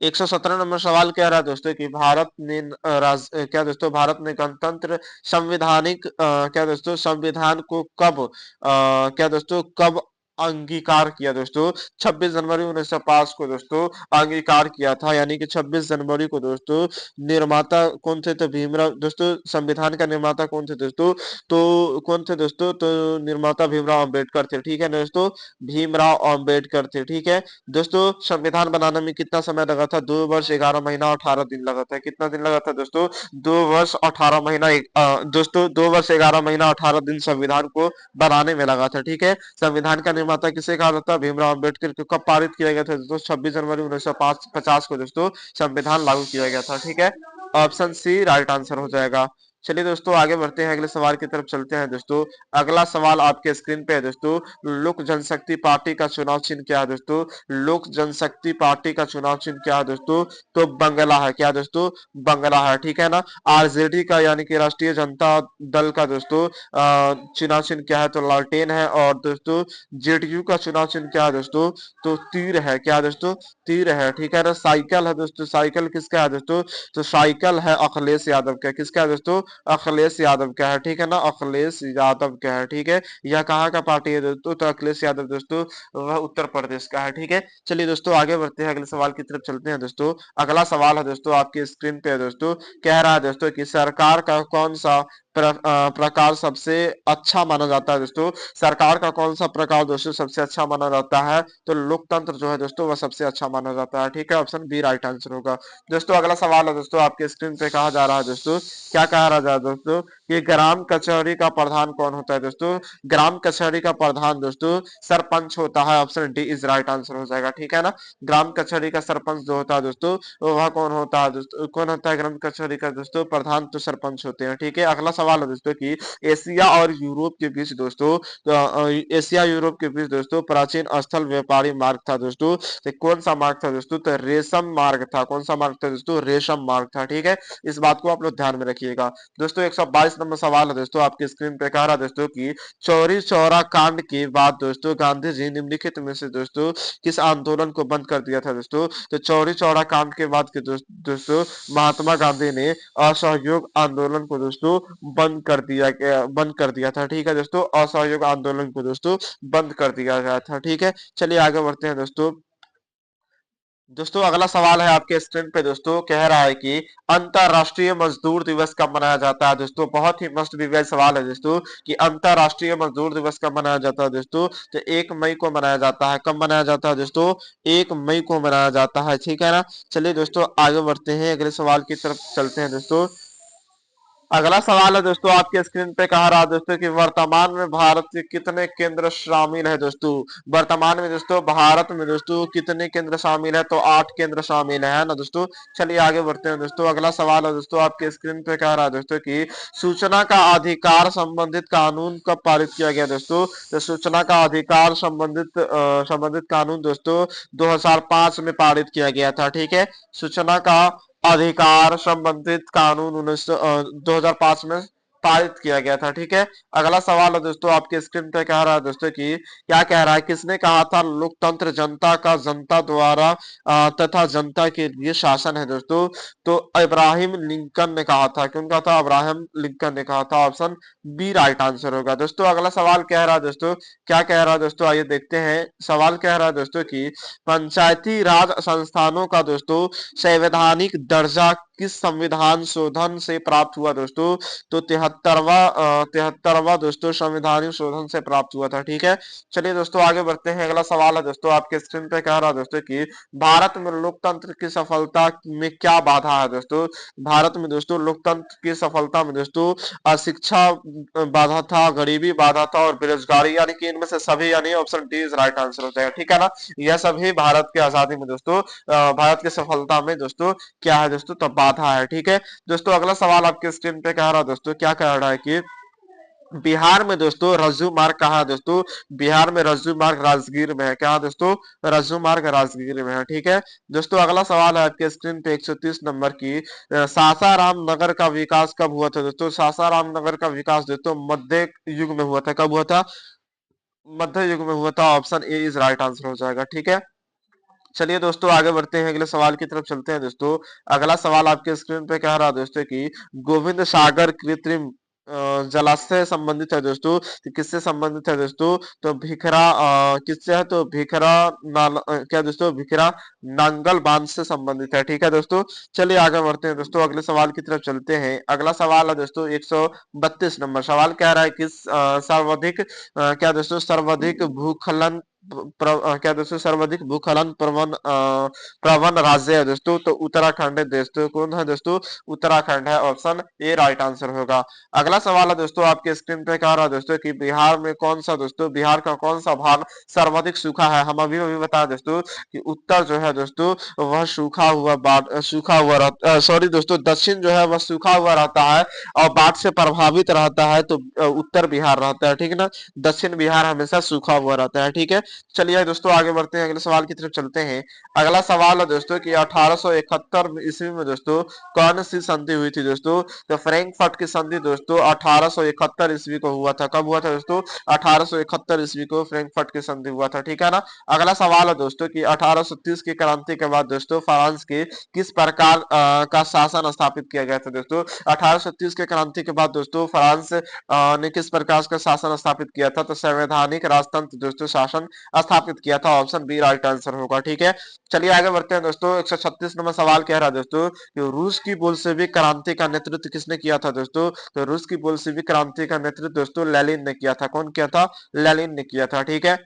S1: 117 नंबर सवाल कह रहा है दोस्तों कि भारत ने क्या दोस्तों भारत ने गणतंत्र संविधानिक क्या दोस्तों संविधान को कब क्या दोस्तों कब अंगीकार किया दोस्तों? 26 जनवरी 1905 को दोस्तों अंगीकार किया था, यानी कि 26 जनवरी को दोस्तों। निर्माता कौन थे? तो भीमराव दोस्तों, संविधान का निर्माता कौन थे दोस्तों? तो कौन थे दोस्तों? तो निर्माता भीमराव अंबेडकर थे। ठीक है दोस्तों, भीमराव अंबेडकर थे। ठीक है दोस्तों, संविधान बनाने में कितना समय लगा था? 2 वर्ष 11 महीना 18 दिन लगा था। कितना दिन लगा था दोस्तों? 2 वर्ष 18 महीना दोस्तों 2 वर्ष 11 महीना 18 दिन संविधान को बनाने में लगा था। ठीक है, संविधान का निर्माता किसे कहा जाता है? भीमराव अम्बेडकर को। कब पारित किया गया था दोस्तों? 26 जनवरी 1950 को दोस्तों संविधान लागू किया गया था। ठीक है, ऑप्शन सी राइट आंसर हो जाएगा। चलिए दोस्तों आगे बढ़ते हैं, अगले सवाल की तरफ चलते हैं दोस्तों। अगला सवाल आपके स्क्रीन पे है दोस्तों, लोक जनशक्ति पार्टी का चुनाव चिन्ह क्या है दोस्तों? लोक जनशक्ति पार्टी का चुनाव चिन्ह क्या है दोस्तों? तो बंगला है। क्या दोस्तों? बंगला है। ठीक है ना। आरजेडी का यानी कि राष्ट्रीय जनता दल का दोस्तों चुनाव चिन्ह क्या है? तो लालटेन है। और दोस्तों जेडीयू का चुनाव चिन्ह क्या है दोस्तों? तो तीर है। क्या दोस्तों? तीर है। ठीक है ना। साइकिल है दोस्तों, साइकिल किसका है दोस्तों? तो साइकिल है अखिलेश यादव का। किसका है दोस्तों? अखिलेश यादव का है। ठीक है ना, अखिलेश यादव का है। ठीक है, यह कहाँ का पार्टी है दोस्तों? तो अखिलेश यादव दोस्तों वह उत्तर प्रदेश का है। ठीक है, चलिए दोस्तों आगे बढ़ते हैं, अगले सवाल की तरफ चलते हैं दोस्तों। अगला सवाल है दोस्तों आपके स्क्रीन पे है दोस्तों, कह रहा है दोस्तों कि सरकार का कौन सा प्रकार सबसे अच्छा माना जाता है दोस्तों? सरकार का कौन सा प्रकार दोस्तों सबसे अच्छा माना जाता है? तो लोकतंत्र जो है दोस्तों वह सबसे अच्छा माना जाता है। ठीक है, ऑप्शन बी राइट आंसर होगा। दोस्तों अगला सवाल है दोस्तों आपके स्क्रीन पे कहा जा रहा है दोस्तों, क्या कहा जा रहा है दोस्तों कि ग्राम कचहरी का प्रधान कौन होता है दोस्तों? ग्राम कचहरी का प्रधान दोस्तों सरपंच होता है। Option D is right answer हो जाएगा। ठीक है ना, ग्राम कचहरी का सरपंच जो होता है दोस्तों वह कौन होता है दोस्तों? कौन होता है ग्राम कचहरी का दोस्तों प्रधान? तो सरपंच होते हैं। ठीक है, अगला सवाल है दोस्तों कि एशिया और यूरोप के बीच दोस्तों एशिया यूरोप के बीच दोस्तों प्राचीन स्थल व्यापारी मार्ग था दोस्तों। तो कौन सा मार्ग था दोस्तों? तो रेशम मार्ग था। कौन सा मार्ग था दोस्तों? रेशम मार्ग था। ठीक है, इस बात को आप लोग ध्यान में रखिएगा। दोस्तों 122 नंबर सवाल है दोस्तों आपके स्क्रीन पे कह रहा है दोस्तों कि चौरी चौरा कांड के बाद दोस्तों गांधी जी निम्नलिखित में से दोस्तों किस आंदोलन को बंद कर दिया था दोस्तों? तो चौरी चौरा कांड के बाद के दोस्तों महात्मा गांधी ने असहयोग आंदोलन को दोस्तों बंद कर दिया था। ठीक है दोस्तों, असहयोग आंदोलन को दोस्तों बंद कर दिया गया था। ठीक है, चलिए आगे बढ़ते हैं दोस्तों। दोस्तों अगला सवाल है आपके स्क्रीन पे दोस्तों, कह रहा है कि अंतरराष्ट्रीय मजदूर दिवस कब मनाया जाता है दोस्तों? बहुत ही मस्त दिव्य सवाल है दोस्तों कि अंतरराष्ट्रीय मजदूर दिवस कब मनाया जाता है दोस्तों? तो 1 मई को मनाया जाता है। कब मनाया जाता है दोस्तों? 1 मई को मनाया जाता है। ठीक है ना, चलिए दोस्तों आगे बढ़ते हैं, अगले सवाल की तरफ चलते हैं दोस्तों। अगला सवाल है दोस्तों आपके स्क्रीन पे कह रहा है दोस्तों कि वर्तमान में भारत के कितने केंद्र शामिल है दोस्तों? वर्तमान में दोस्तों भारत में दोस्तों कितने केंद्र शामिल है? तो 8 केंद्र शामिल है ना दोस्तों। चलिए आगे बढ़ते हैं दोस्तों, अगला सवाल है दोस्तों आपके स्क्रीन पे कह रहा है दोस्तों कि सूचना का अधिकार संबंधित कानून कब पारित किया गया दोस्तों? तो सूचना का अधिकार संबंधित कानून दोस्तों 2005 में पारित किया गया था। ठीक है, सूचना का अधिकार संबंधित कानून 2005 में पारित किया गया था। ठीक है, अगला सवाल है दोस्तों आपके स्क्रीन पे कह रहा है दोस्तों कि क्या कह रहा है, किसने कहा था लोकतंत्र जनता का जनता द्वारा तथा जनता के लिए शासन है दोस्तों? तो इब्राहिम लिंकन ने कहा था। कौन कहा था? अब्राहम लिंकन ने कहा था। ऑप्शन बी राइट आंसर होगा। दोस्तों अगला सवाल कह रहा है दोस्तों, क्या कह रहा है दोस्तों, आइए देखते हैं। सवाल कह रहा है दोस्तों कि पंचायती राज संस्थानों का दोस्तों संवैधानिक दर्जा किस संविधान शोधन से प्राप्त हुआ दोस्तों? तो 73वां दोस्तों संविधानिक शोधन से प्राप्त हुआ था। ठीक है, चलिए दोस्तों आगे बढ़ते हैं। अगला सवाल है दोस्तों आपके स्क्रीन पे कह रहा है दोस्तों कि भारत में लोकतंत्र की सफलता में क्या बाधा है दोस्तों? भारत में दोस्तों लोकतंत्र की सफलता में दोस्तों अशिक्षा बाधा था, गरीबी बाधा था और बेरोजगारी, यानी कि इनमें से सभी, यानी option D is right answer हो जाएगा। ठीक है ना, यह सभी भारत की आजादी में दोस्तों भारत की सफलता में दोस्तों क्या है दोस्तों? तो बाधा है। ठीक है दोस्तों, अगला सवाल आपके स्क्रीन पे कह रहा है दोस्तों, क्या कह रहा है कि बिहार में दोस्तों रज्जू मार्ग कहाँ है दोस्तों? बिहार में रज्जू मार्ग राजगीर में है। क्या है दोस्तों? रज्जू मार्ग राजगीर में है। ठीक है दोस्तों, अगला सवाल है आपके स्क्रीन पे 130 नंबर की, सासाराम नगर का विकास कब हुआ था दोस्तों? सासाराम नगर का विकास दोस्तों मध्य युग में हुआ था। कब हुआ था? मध्य युग में हुआ था। Option A is right answer हो जाएगा। ठीक है, चलिए दोस्तों आगे बढ़ते हैं, अगले सवाल की तरफ चलते हैं दोस्तों। अगला सवाल आपके स्क्रीन पे कह रहा है दोस्तों कि गोविंद सागर कृत्रिम जलाशय संबंधित है दोस्तों। तो किससे संबंधित है दोस्तों? तो भिखरा किससे है? तो भिखरा क्या दोस्तों? भिखरा नांगल बांध से संबंधित है। ठीक है दोस्तों, चलिए आगे बढ़ते हैं दोस्तों, अगले सवाल की तरफ चलते हैं। अगला सवाल है दोस्तों 132 नंबर सवाल कह रहा है कि सर्वाधिक क्या दोस्तों सर्वाधिक भूखलन क्या दोस्तों सर्वाधिक भूखलन प्रवण राज्य है दोस्तों? तो उत्तराखंड है दोस्तों। कौन है दोस्तों? उत्तराखंड है। ऑप्शन ए राइट आंसर होगा। अगला सवाल है दोस्तों आपके स्क्रीन पे कह रहा है दोस्तों कि बिहार में कौन सा दोस्तों बिहार का कौन सा भाग सर्वाधिक सूखा है? हम अभी अभी बताया दोस्तों कि उत्तर जो है दोस्तों वह सूखा हुआ रहता, सॉरी दोस्तों दक्षिण जो है वह सूखा हुआ रहता है और बाढ़ से प्रभावित रहता है। तो उत्तर बिहार रहता है। ठीक है ना, दक्षिण बिहार हमेशा सूखा हुआ रहता है। ठीक है, चलिए दोस्तों आगे बढ़ते हैं, अगले सवाल की तरफ चलते हैं। अगला सवाल है दोस्तों कि 1871 ईस्वी में दोस्तों कौन सी संधि हुई थी दोस्तों? तो फ्रैंकफर्ट की संधि दोस्तों 1871 ईस्वी को हुआ था। कब हुआ था दोस्तों? 1871 ईस्वी को फ्रैंकफर्ट की संधि हुआ था। ठीक है ना, अगला सवाल है दोस्तों कि 1830 की क्रांति के बाद दोस्तों फ्रांस के किस प्रकार का शासन स्थापित किया गया था दोस्तों? 1830 के क्रांति के बाद दोस्तों फ्रांस ने किस प्रकार का शासन स्थापित किया था? तो संवैधानिक राजतंत्र दोस्तों शासन स्थापित किया था। ऑप्शन बी राइट आंसर होगा। ठीक है, चलिए आगे बढ़ते हैं दोस्तों। 136 नंबर सवाल कह रहा है दोस्तों कि रूस की बोल्शेविक क्रांति का नेतृत्व किसने किया था दोस्तों? तो रूस की बोल्शेविक क्रांति का नेतृत्व दोस्तों लेनिन ने किया था। कौन किया था? लेनिन ने किया था। ठीक है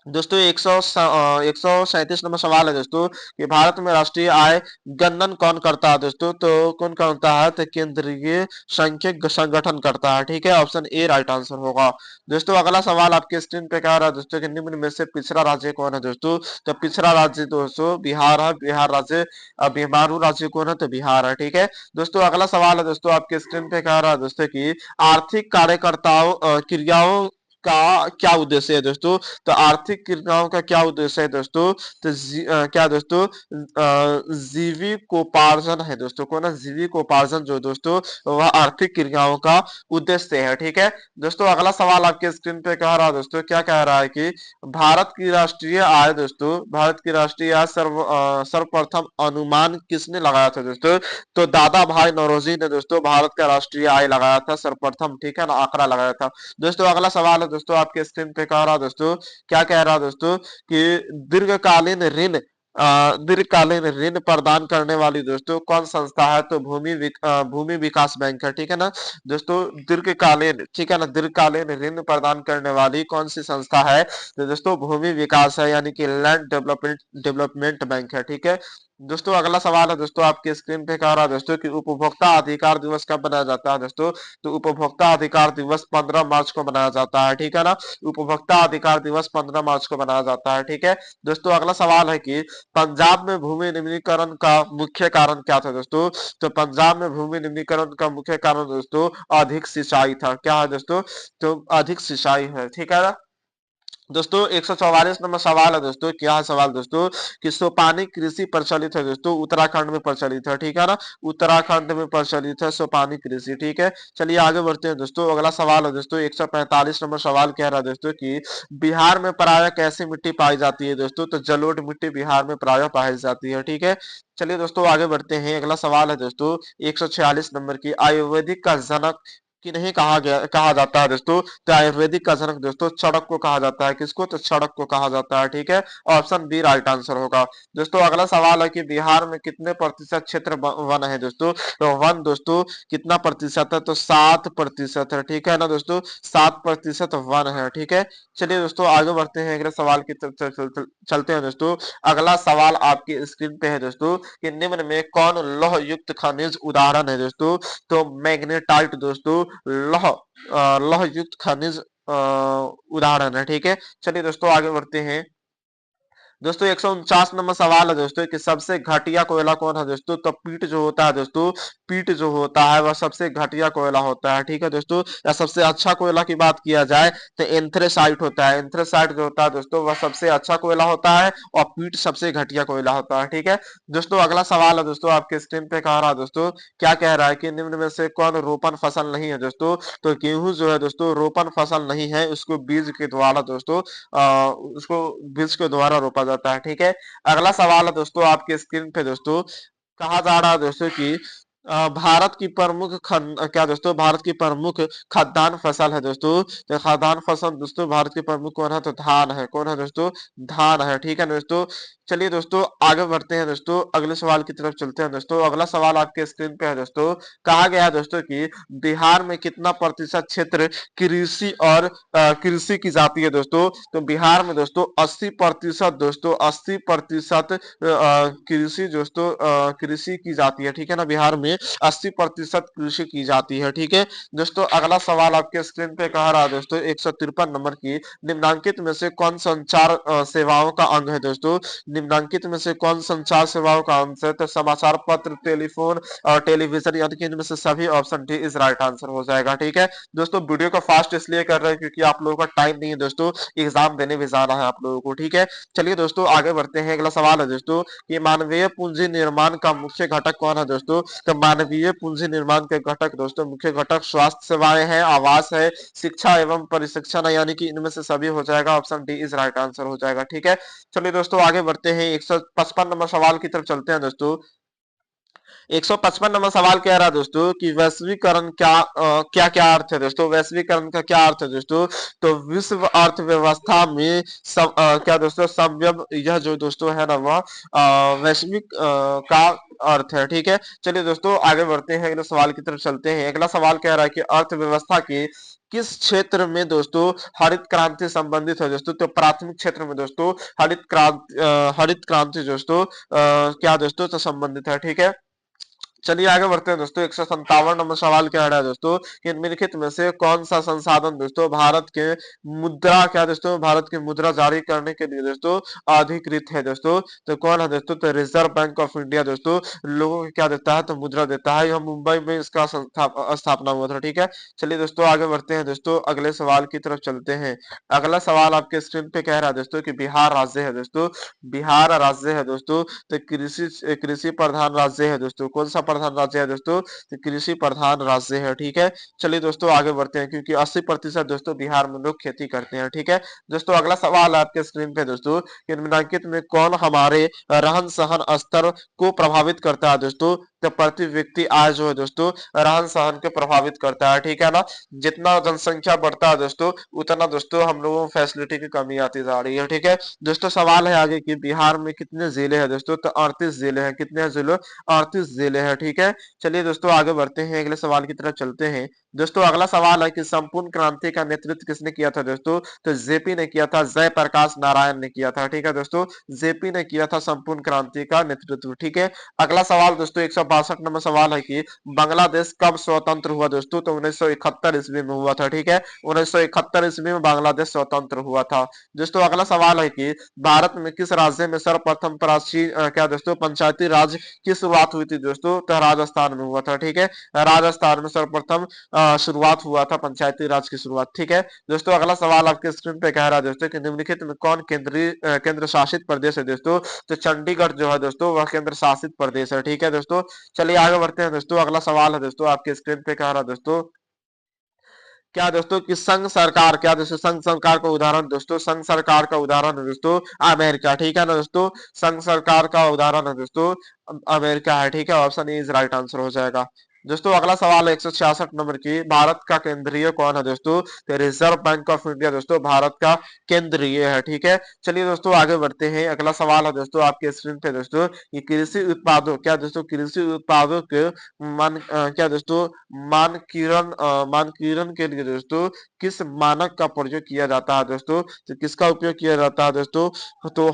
S1: दोस्तों 137 नंबर सवाल है दोस्तों कि भारत में राष्ट्रीय आय गणन कौन करता है दोस्तों? तो कौन करता है? तो केंद्रीय सांख्यिकी संगठन करता है। ठीक है, ऑप्शन ए राइट आंसर होगा। दोस्तों अगला सवाल आपके स्क्रीन पे कह रहा है दोस्तों कि निम्न में से पिछड़ा राज्य कौन है दोस्तों? तो पिछड़ा राज्य दोस्तों बिहार है। बिहार राज्य बीमारू राज्य कौन है? तो बिहार है। ठीक है दोस्तों, अगला सवाल है दोस्तों आपके स्क्रीन पे कह रहा है दोस्तों की आर्थिक कार्यकर्ताओं क्रियाओं का क्या उद्देश्य है दोस्तों? तो आर्थिक क्रियाओं का क्या उद्देश्य है दोस्तों? तो क्या दोस्तों जीविकोपार्जन है दोस्तों। को ना जीविकोपार्जन जो दोस्तों वह आर्थिक क्रियाओं का उद्देश्य है। ठीक है दोस्तों, अगला सवाल आपके स्क्रीन पे कह रहा है दोस्तों, क्या कह रहा है कि भारत की राष्ट्रीय आय दोस्तों भारत की राष्ट्रीय आय सर्वप्रथम अनुमान किसने लगाया था दोस्तों? तो दादा भाई नौरोजी ने दोस्तों भारत का राष्ट्रीय आय लगाया था सर्वप्रथम। ठीक है ना, आंकड़ा लगाया था। दोस्तों अगला सवाल है दोस्तों आपके स्क्रीन पे कह रहा है दोस्तों, क्या कह रहा है दोस्तों कि दीर्घकालीन ऋण प्रदान करने वाली दोस्तों कौन संस्था है? तो भूमि विकास बैंक है। ठीक है ना दोस्तों, दीर्घकालीन ठीक है ना दीर्घकालीन ऋण प्रदान करने वाली कौन सी संस्था है? तो दोस्तों भूमि विकास है, यानी कि लैंड डेवलपमेंट बैंक है। ठीक है दोस्तों, अगला सवाल है दोस्तों आपके स्क्रीन पे कह रहा है दोस्तों कि उपभोक्ता अधिकार दिवस कब मनाया जाता है दोस्तों? तो उपभोक्ता अधिकार दिवस 15 मार्च को मनाया जाता है। ठीक है ना, उपभोक्ता अधिकार दिवस 15 मार्च को मनाया जाता है। ठीक है दोस्तों, अगला सवाल है कि पंजाब में भूमि निम्नीकरण का मुख्य कारण क्या था दोस्तों? तो पंजाब में भूमि निम्नीकरण का मुख्य कारण दोस्तों अधिक सिंचाई था। क्या है दोस्तों? तो अधिक सिंचाई है। ठीक है ना दोस्तों 144 नंबर सवाल है दोस्तों, क्या है सवाल दोस्तों कि सोपानी कृषि प्रचलित है दोस्तों उत्तराखंड में प्रचलित है। ठीक है ना, उत्तराखंड में प्रचलित है सोपानी कृषि। ठीक है, चलिए आगे बढ़ते हैं दोस्तों। अगला सवाल है दोस्तों 145 नंबर सवाल कह रहा है दोस्तों कि बिहार में प्रायः कैसी मिट्टी पाई जाती है दोस्तों? तो जलोढ़ मिट्टी बिहार में प्रायः पाई जाती है। ठीक है, चलिए दोस्तों आगे बढ़ते हैं। अगला सवाल है दोस्तों 146 नंबर की आयुर्वेदिक का जनक कि नहीं कहा जाता है दोस्तों? तो आयुर्वेदिक का जनक दोस्तों चड़क को कहा जाता है। किसको? तो चड़क को कहा जाता है। ठीक है, ऑप्शन बी राइट आंसर होगा। दोस्तों अगला सवाल है कि बिहार में कितने प्रतिशत क्षेत्र वन है दोस्तों? तो वन दोस्तों कितना प्रतिशत है? तो 7% है। ठीक है ना दोस्तों, 7% वन है। ठीक है, चलिए दोस्तों आगे बढ़ते हैं अगले सवाल की तरफ चलते हैं दोस्तों। अगला सवाल आपकी स्क्रीन पे है दोस्तों कि निम्न में कौन लौह युक्त खनिज उदाहरण है दोस्तों? तो मैग्नेटाइट दोस्तों लौह युक्त खनिज उदाहरण है। ठीक है, चलिए दोस्तों आगे बढ़ते हैं। दोस्तों 149 नंबर सवाल है दोस्तों कि सबसे घटिया कोयला कौन है दोस्तों? तो पीट जो होता है दोस्तों, पीट जो होता है वह सबसे घटिया कोयला होता है। ठीक है दोस्तों, या सबसे अच्छा कोयला की बात किया जाए तो एंथ्रेसाइट होता है। एंथ्रेसाइट जो होता है दोस्तों वह सबसे अच्छा कोयला होता है और पीट सबसे घटिया कोयला होता है। ठीक है दोस्तों, अगला सवाल है दोस्तों आपके स्क्रीन पे कह रहा है दोस्तों, क्या कह रहा है कि निम्न में से कौन रोपण फसल नहीं है दोस्तों? तो गेहूं जो है दोस्तों रोपण फसल नहीं है, उसको बीज के द्वारा दोस्तों उसको बीज के द्वारा रोपा जाता है। ठीक है, अगला सवाल है दोस्तों आपके स्क्रीन पे दोस्तों, कहा जा रहा है दोस्तों कि भारत की प्रमुख क्या दोस्तों? भारत की प्रमुख खाद्यान्न फसल है दोस्तों। तो खाद्यान्न फसल दोस्तों भारत की प्रमुख कौन है? तो धान है। कौन है दोस्तों? धान है। ठीक है दोस्तों, चलिए दोस्तों आगे बढ़ते हैं दोस्तों, अगले सवाल की तरफ चलते हैं दोस्तों। अगला सवाल आपके स्क्रीन पे है दोस्तों, कहा गया है दोस्तों कि बिहार में कितना प्रतिशत क्षेत्र कृषि और कृषि की जाती है दोस्तों? तो बिहार में दोस्तों 80% दोस्तों 80% कृषि दोस्तों कृषि की जाती है। ठीक है ना, बिहार में 80% कृषि की जाती है। ठीक है दोस्तों, अगला सवाल आपके स्क्रीन पे कह रहा है दोस्तों 153 नंबर की, निम्नांकित में से कौन संचार सेवाओं का अंग है दोस्तों? निम्नांकित में से कौन संचार सेवाओं का अंग है? तो समाचार पत्र, टेलीफोन और टेलीविजन, यानी कि इनमें से सभी option D is right answer हो जाएगा। ठीक है दोस्तों, वीडियो को फास्ट इसलिए कर रहे हैं क्योंकि आप लोगों का टाइम नहीं है दोस्तों, एग्जाम देने भी जाना है आप लोगों को। ठीक है, चलिए दोस्तों आगे बढ़ते हैं। अगला सवाल है दोस्तों कि मानवीय पूंजी निर्माण का मुख्य घटक कौन है दोस्तों? तो मानवीय पूंजी निर्माण के घटक दोस्तों मुख्य घटक स्वास्थ्य सेवाएं हैं, आवास है, शिक्षा एवं प्रशिक्षण है, यानी कि इनमें से सभी हो जाएगा। Option D is right answer हो जाएगा। ठीक है, चलिए दोस्तों आगे बढ़ते हैं। 155 नंबर सवाल की तरफ चलते हैं दोस्तों। 155 नंबर सवाल कह रहा है दोस्तों कि वैश्वीकरण क्या क्या अर्थ है दोस्तों? वैश्वीकरण का क्या अर्थ है दोस्तों? तो विश्व अर्थव्यवस्था में क्या दोस्तों संव्यव, यह जो दोस्तों है ना वह वैश्विक का अर्थ है। ठीक है, चलिए दोस्तों आगे बढ़ते हैं, अगले सवाल की तरफ चलते हैं। अगला सवाल कह रहा है कि अर्थव्यवस्था के किस क्षेत्र में दोस्तों हरित क्रांति संबंधित है दोस्तों? तो प्राथमिक क्षेत्र में दोस्तों हरित क्रांति दोस्तों क्या दोस्तों तो संबंधित है। ठीक है, चलिए आगे बढ़ते हैं दोस्तों। 157 नंबर सवाल क्या है दोस्तों कि निम्नलिखित में से कौन सा संसाधन दोस्तों भारत के मुद्रा क्या दोस्तों भारत की मुद्रा जारी करने के लिए दोस्तों अधिकृत है दोस्तों? तो कौन है दोस्तों? तो रिजर्व बैंक ऑफ इंडिया दोस्तों लोगों को क्या देता है? तो मुद्रा देता है। यह मुंबई में इसका स्थापना हुआ था। ठीक है, चलिए दोस्तों आगे बढ़ते हैं दोस्तों, अगले सवाल की तरफ चलते हैं। अगला सवाल आपके स्क्रीन पे कह रहा है दोस्तों कि बिहार राज्य है दोस्तों, बिहार राज्य है दोस्तों तो कृषि कृषि प्रधान राज्य है दोस्तों। कौन सा प्रधान राज्य है दोस्तों? तो कृषि प्रधान राज्य है। ठीक है, चलिए दोस्तों आगे बढ़ते हैं क्योंकि 80% दोस्तों बिहार में लोग खेती करते हैं। ठीक है दोस्तों, अगला सवाल आपके स्क्रीन पे दोस्तों कि निम्नलिखित में कौन हमारे रहन सहन स्तर को प्रभावित करता है दोस्तों? तो प्रति व्यक्ति आय जो है दोस्तों रहन सहन को प्रभावित करता है। ठीक है ना, जितना जनसंख्या बढ़ता है दोस्तों उतना दोस्तों हम लोगों को फैसिलिटी की कमी आती जा रही है। ठीक है दोस्तों, सवाल है आगे कि बिहार में कितने जिले हैं दोस्तों? तो 38 जिले हैं। कितने जिले? 38 जिले हैं। ठीक है, चलिए दोस्तों आगे बढ़ते हैं, अगले सवाल की तरफ चलते हैं। दोस्तों अगला सवाल है कि संपूर्ण क्रांति का नेतृत्व किसने किया था दोस्तों? तो जेपी ने किया था, जयप्रकाश नारायण ने किया था। ठीक है दोस्तों, जेपी ने किया था संपूर्ण क्रांति का नेतृत्व। ठीक है, अगला सवाल दोस्तों 162 नंबर सवाल है कि बांग्लादेश कब स्वतंत्र हुआ दोस्तों? तो 1971 ईस्वी में हुआ था। ठीक है, 1971 ईस्वी में बांग्लादेश स्वतंत्र हुआ था। दोस्तों अगला सवाल है कि भारत में किस राज्य में सर्वप्रथम प्राचीन क्या दोस्तों पंचायती राज की शुरुआत हुई थी दोस्तों? तो राजस्थान में हुआ था। ठीक है, राजस्थान में सर्वप्रथम शुरुआत हुआ था पंचायती राज की शुरुआत। ठीक है दोस्तों, अगला सवाल आपके स्क्रीन पे कह रहा है दोस्तों कि निम्नलिखित में कौन केंद्र शासित प्रदेश है दोस्तों? तो चंडीगढ़ जो है दोस्तों वह केंद्र शासित प्रदेश है। ठीक है दोस्तों, चलिए आगे बढ़ते हैं दोस्तों। अगला सवाल है दोस्तों आपके स्क्रीन पे कह रहा है दोस्तों क्या दोस्तों कि संघ सरकार क्या दोस्तों संघ सरकार का उदाहरण दोस्तों संघ सरकार का उदाहरण है दोस्तों अमेरिका। ठीक है ना दोस्तों, संघ सरकार का उदाहरण है दोस्तों अमेरिका है। ठीक है, option A is right answer हो जाएगा। दोस्तों अगला सवाल है 166 नंबर की, भारत का केंद्रीय कौन है दोस्तों? तो रिजर्व बैंक ऑफ इंडिया दोस्तों भारत का केंद्रीय है। ठीक है, चलिए दोस्तों आगे बढ़ते हैं। अगला सवाल है दोस्तों आपके स्क्रीन पे दोस्तों, ये कृषि उत्पादों, क्या दोस्तों कृषि उत्पादों के क्या दोस्तों मानकीकरण के लिए दोस्तों किस मानक का प्रयोग किया जाता है दोस्तों? तो किसका उपयोग किया जाता है दोस्तों? तो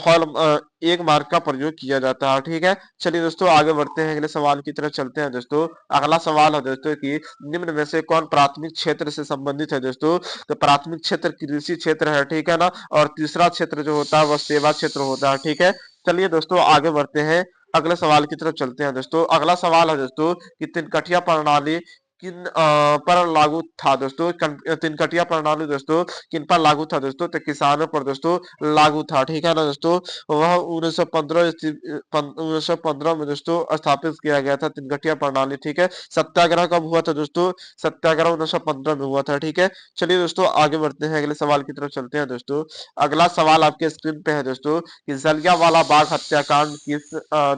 S1: एक मार्क का प्रयोग किया जाता है। ठीक है, चलिए दोस्तों आगे बढ़ते हैं, अगले सवाल की तरफ चलते हैं दोस्तों। अगला सवाल है दोस्तों कि निम्न में से कौन प्राथमिक क्षेत्र से संबंधित है दोस्तों? तो प्राथमिक क्षेत्र कृषि क्षेत्र है। ठीक है ना, और तीसरा क्षेत्र जो होता है वह सेवा क्षेत्र होता है। ठीक है, चलिए दोस्तों आगे बढ़ते हैं, अगले सवाल की तरफ चलते हैं दोस्तों। अगला सवाल है दोस्तों कि तिनकटिया प्रणाली पर लागू था दोस्तों? तिनकटिया प्रणाली दोस्तों किन पर लागू था दोस्तों? तो किसानों पर दोस्तों लागू था। ठीक है ना दोस्तों, वह 1915 में दोस्तों स्थापित किया गया था तिनकटिया प्रणाली। ठीक है, सत्याग्रह कब हुआ था दोस्तों? सत्याग्रह 1915 में हुआ था। ठीक है, चलिए दोस्तों आगे बढ़ते हैं, अगले सवाल की तरफ चलते हैं दोस्तों। अगला सवाल आपके स्क्रीन पे है दोस्तों कि जलियांवाला बाग हत्याकांड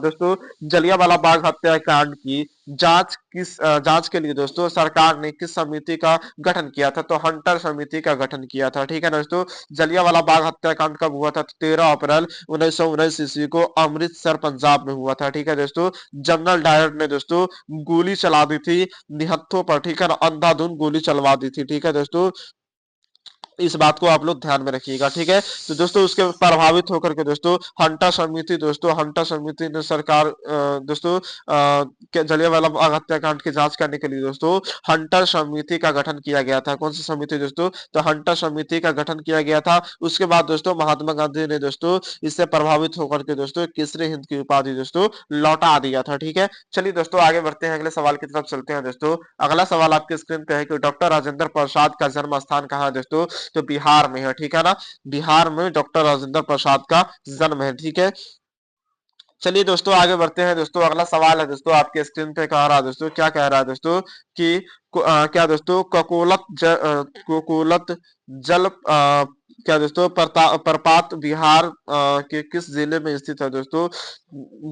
S1: दोस्तों जलियांवाला बाग हत्याकांड की जांच के लिए दोस्तों सरकार ने किस समिति का गठन किया था? तो हंटर समिति का गठन किया था। ठीक है ना दोस्तों, जलियांवाला बाग हत्याकांड कब हुआ था? 13 अप्रैल 1919 ईस्वी को अमृतसर पंजाब में हुआ था। ठीक है दोस्तों, जनरल डायर ने दोस्तों गोली चला दी थी निहत्थों पर। ठीक है ना, अंधाधुंध गोली चलवा दी थी। ठीक है दोस्तों, इस बात को आप लोग ध्यान में रखिएगा। ठीक है, तो दोस्तों उसके प्रभावित होकर के दोस्तों हंटा समिति ने सरकार दोस्तों जलियांवाला बाग हत्याकांड की जांच करने के लिए दोस्तों हंटर समिति का गठन किया गया था। कौन सी समिति दोस्तों? तो हंटर समिति का गठन किया गया था। उसके बाद दोस्तों महात्मा गांधी ने दोस्तों इससे प्रभावित होकर के दोस्तों केसरी हिंद की उपाधि दोस्तों लौटा दिया था। ठीक है, चलिए दोस्तों आगे बढ़ते हैं, अगले सवाल की तरफ चलते हैं दोस्तों। अगला सवाल आपके स्क्रीन पे है कि डॉक्टर राजेंद्र प्रसाद का जन्म स्थान कहाँ है दोस्तों? तो बिहार में है। ठीक है ना, बिहार में डॉक्टर राजेंद्र प्रसाद का जन्म है। ठीक है, चलिए दोस्तों आगे बढ़ते हैं दोस्तों। अगला सवाल है दोस्तों आपके स्क्रीन पे कह रहा है दोस्तों, क्या कह रहा है दोस्तों कि क्या दोस्तों कोकोलत जल क्या दोस्तों प्रपात बिहार के किस जिले में स्थित है दोस्तों?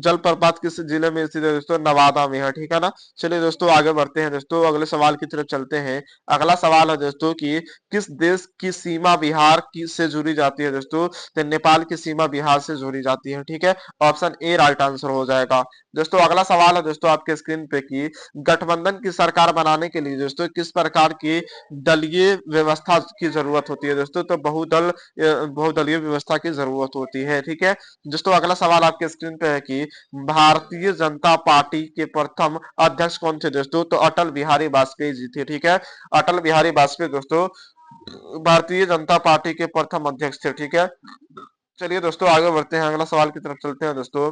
S1: जल प्रपात किस जिले में स्थित है दोस्तों? नवादा में है। ठीक है ना, चलिए दोस्तों आगे बढ़ते हैं दोस्तों, अगले सवाल की तरफ चलते हैं। अगला सवाल है दोस्तों कि किस देश की सीमा बिहार की से जुड़ी जाती है दोस्तों? तो नेपाल की सीमा बिहार से जुड़ी जाती है। ठीक है, ऑप्शन ए राइट आंसर हो जाएगा। दोस्तों अगला सवाल है दोस्तों आपके स्क्रीन पे कि गठबंधन की सरकार बनाने के लिए दोस्तों किस प्रकार की दलीय व्यवस्था की जरूरत होती है दोस्तों? तो बहुदलीय व्यवस्था की जरूरत होती है। ठीक है, दोस्तों अगला सवाल आपके स्क्रीन पे है कि भारतीय जनता पार्टी के प्रथम अध्यक्ष कौन थे दोस्तों? तो अटल बिहारी वाजपेयी जी थे। ठीक है, अटल बिहारी वाजपेयी दोस्तों भारतीय जनता पार्टी के प्रथम अध्यक्ष थे। ठीक है, चलिए दोस्तों आगे बढ़ते हैं, अगला सवाल की तरफ चलते हैं दोस्तों।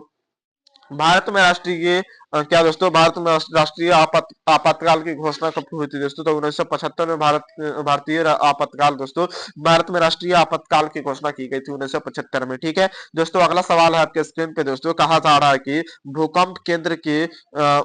S1: भारत में राष्ट्रीय क्या दोस्तों भारत में राष्ट्रीय आपातकाल की घोषणा कब हुई थी दोस्तों? तो 1975 में भारतीय आपातकाल दोस्तों भारत में राष्ट्रीय आपातकाल की घोषणा की गई थी 1975 में। ठीक है, दोस्तों अगला सवाल है आपके स्क्रीन पे दोस्तों, कहा जा रहा है कि भूकंप केंद्र के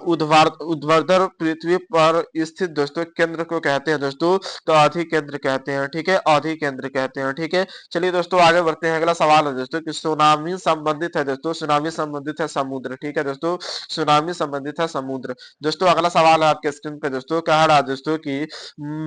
S1: ऊर्ध्वाधर पृथ्वी पर स्थित दोस्तों केंद्र को कहते हैं दोस्तों? तो अधि केंद्र कहते हैं। ठीक है, अधि केंद्र कहते हैं। ठीक है, चलिए दोस्तों आगे बढ़ते हैं, अगला सवाल है दोस्तों कि सुनामी संबंधित है दोस्तों, सुनामी संबंधित है समुद्र। ठीक है दोस्तों, सुनामी संबंधित है समुद्र। दोस्तों अगला सवाल है आपके स्क्रीन पे दोस्तों, कह रहा है दोस्तों कि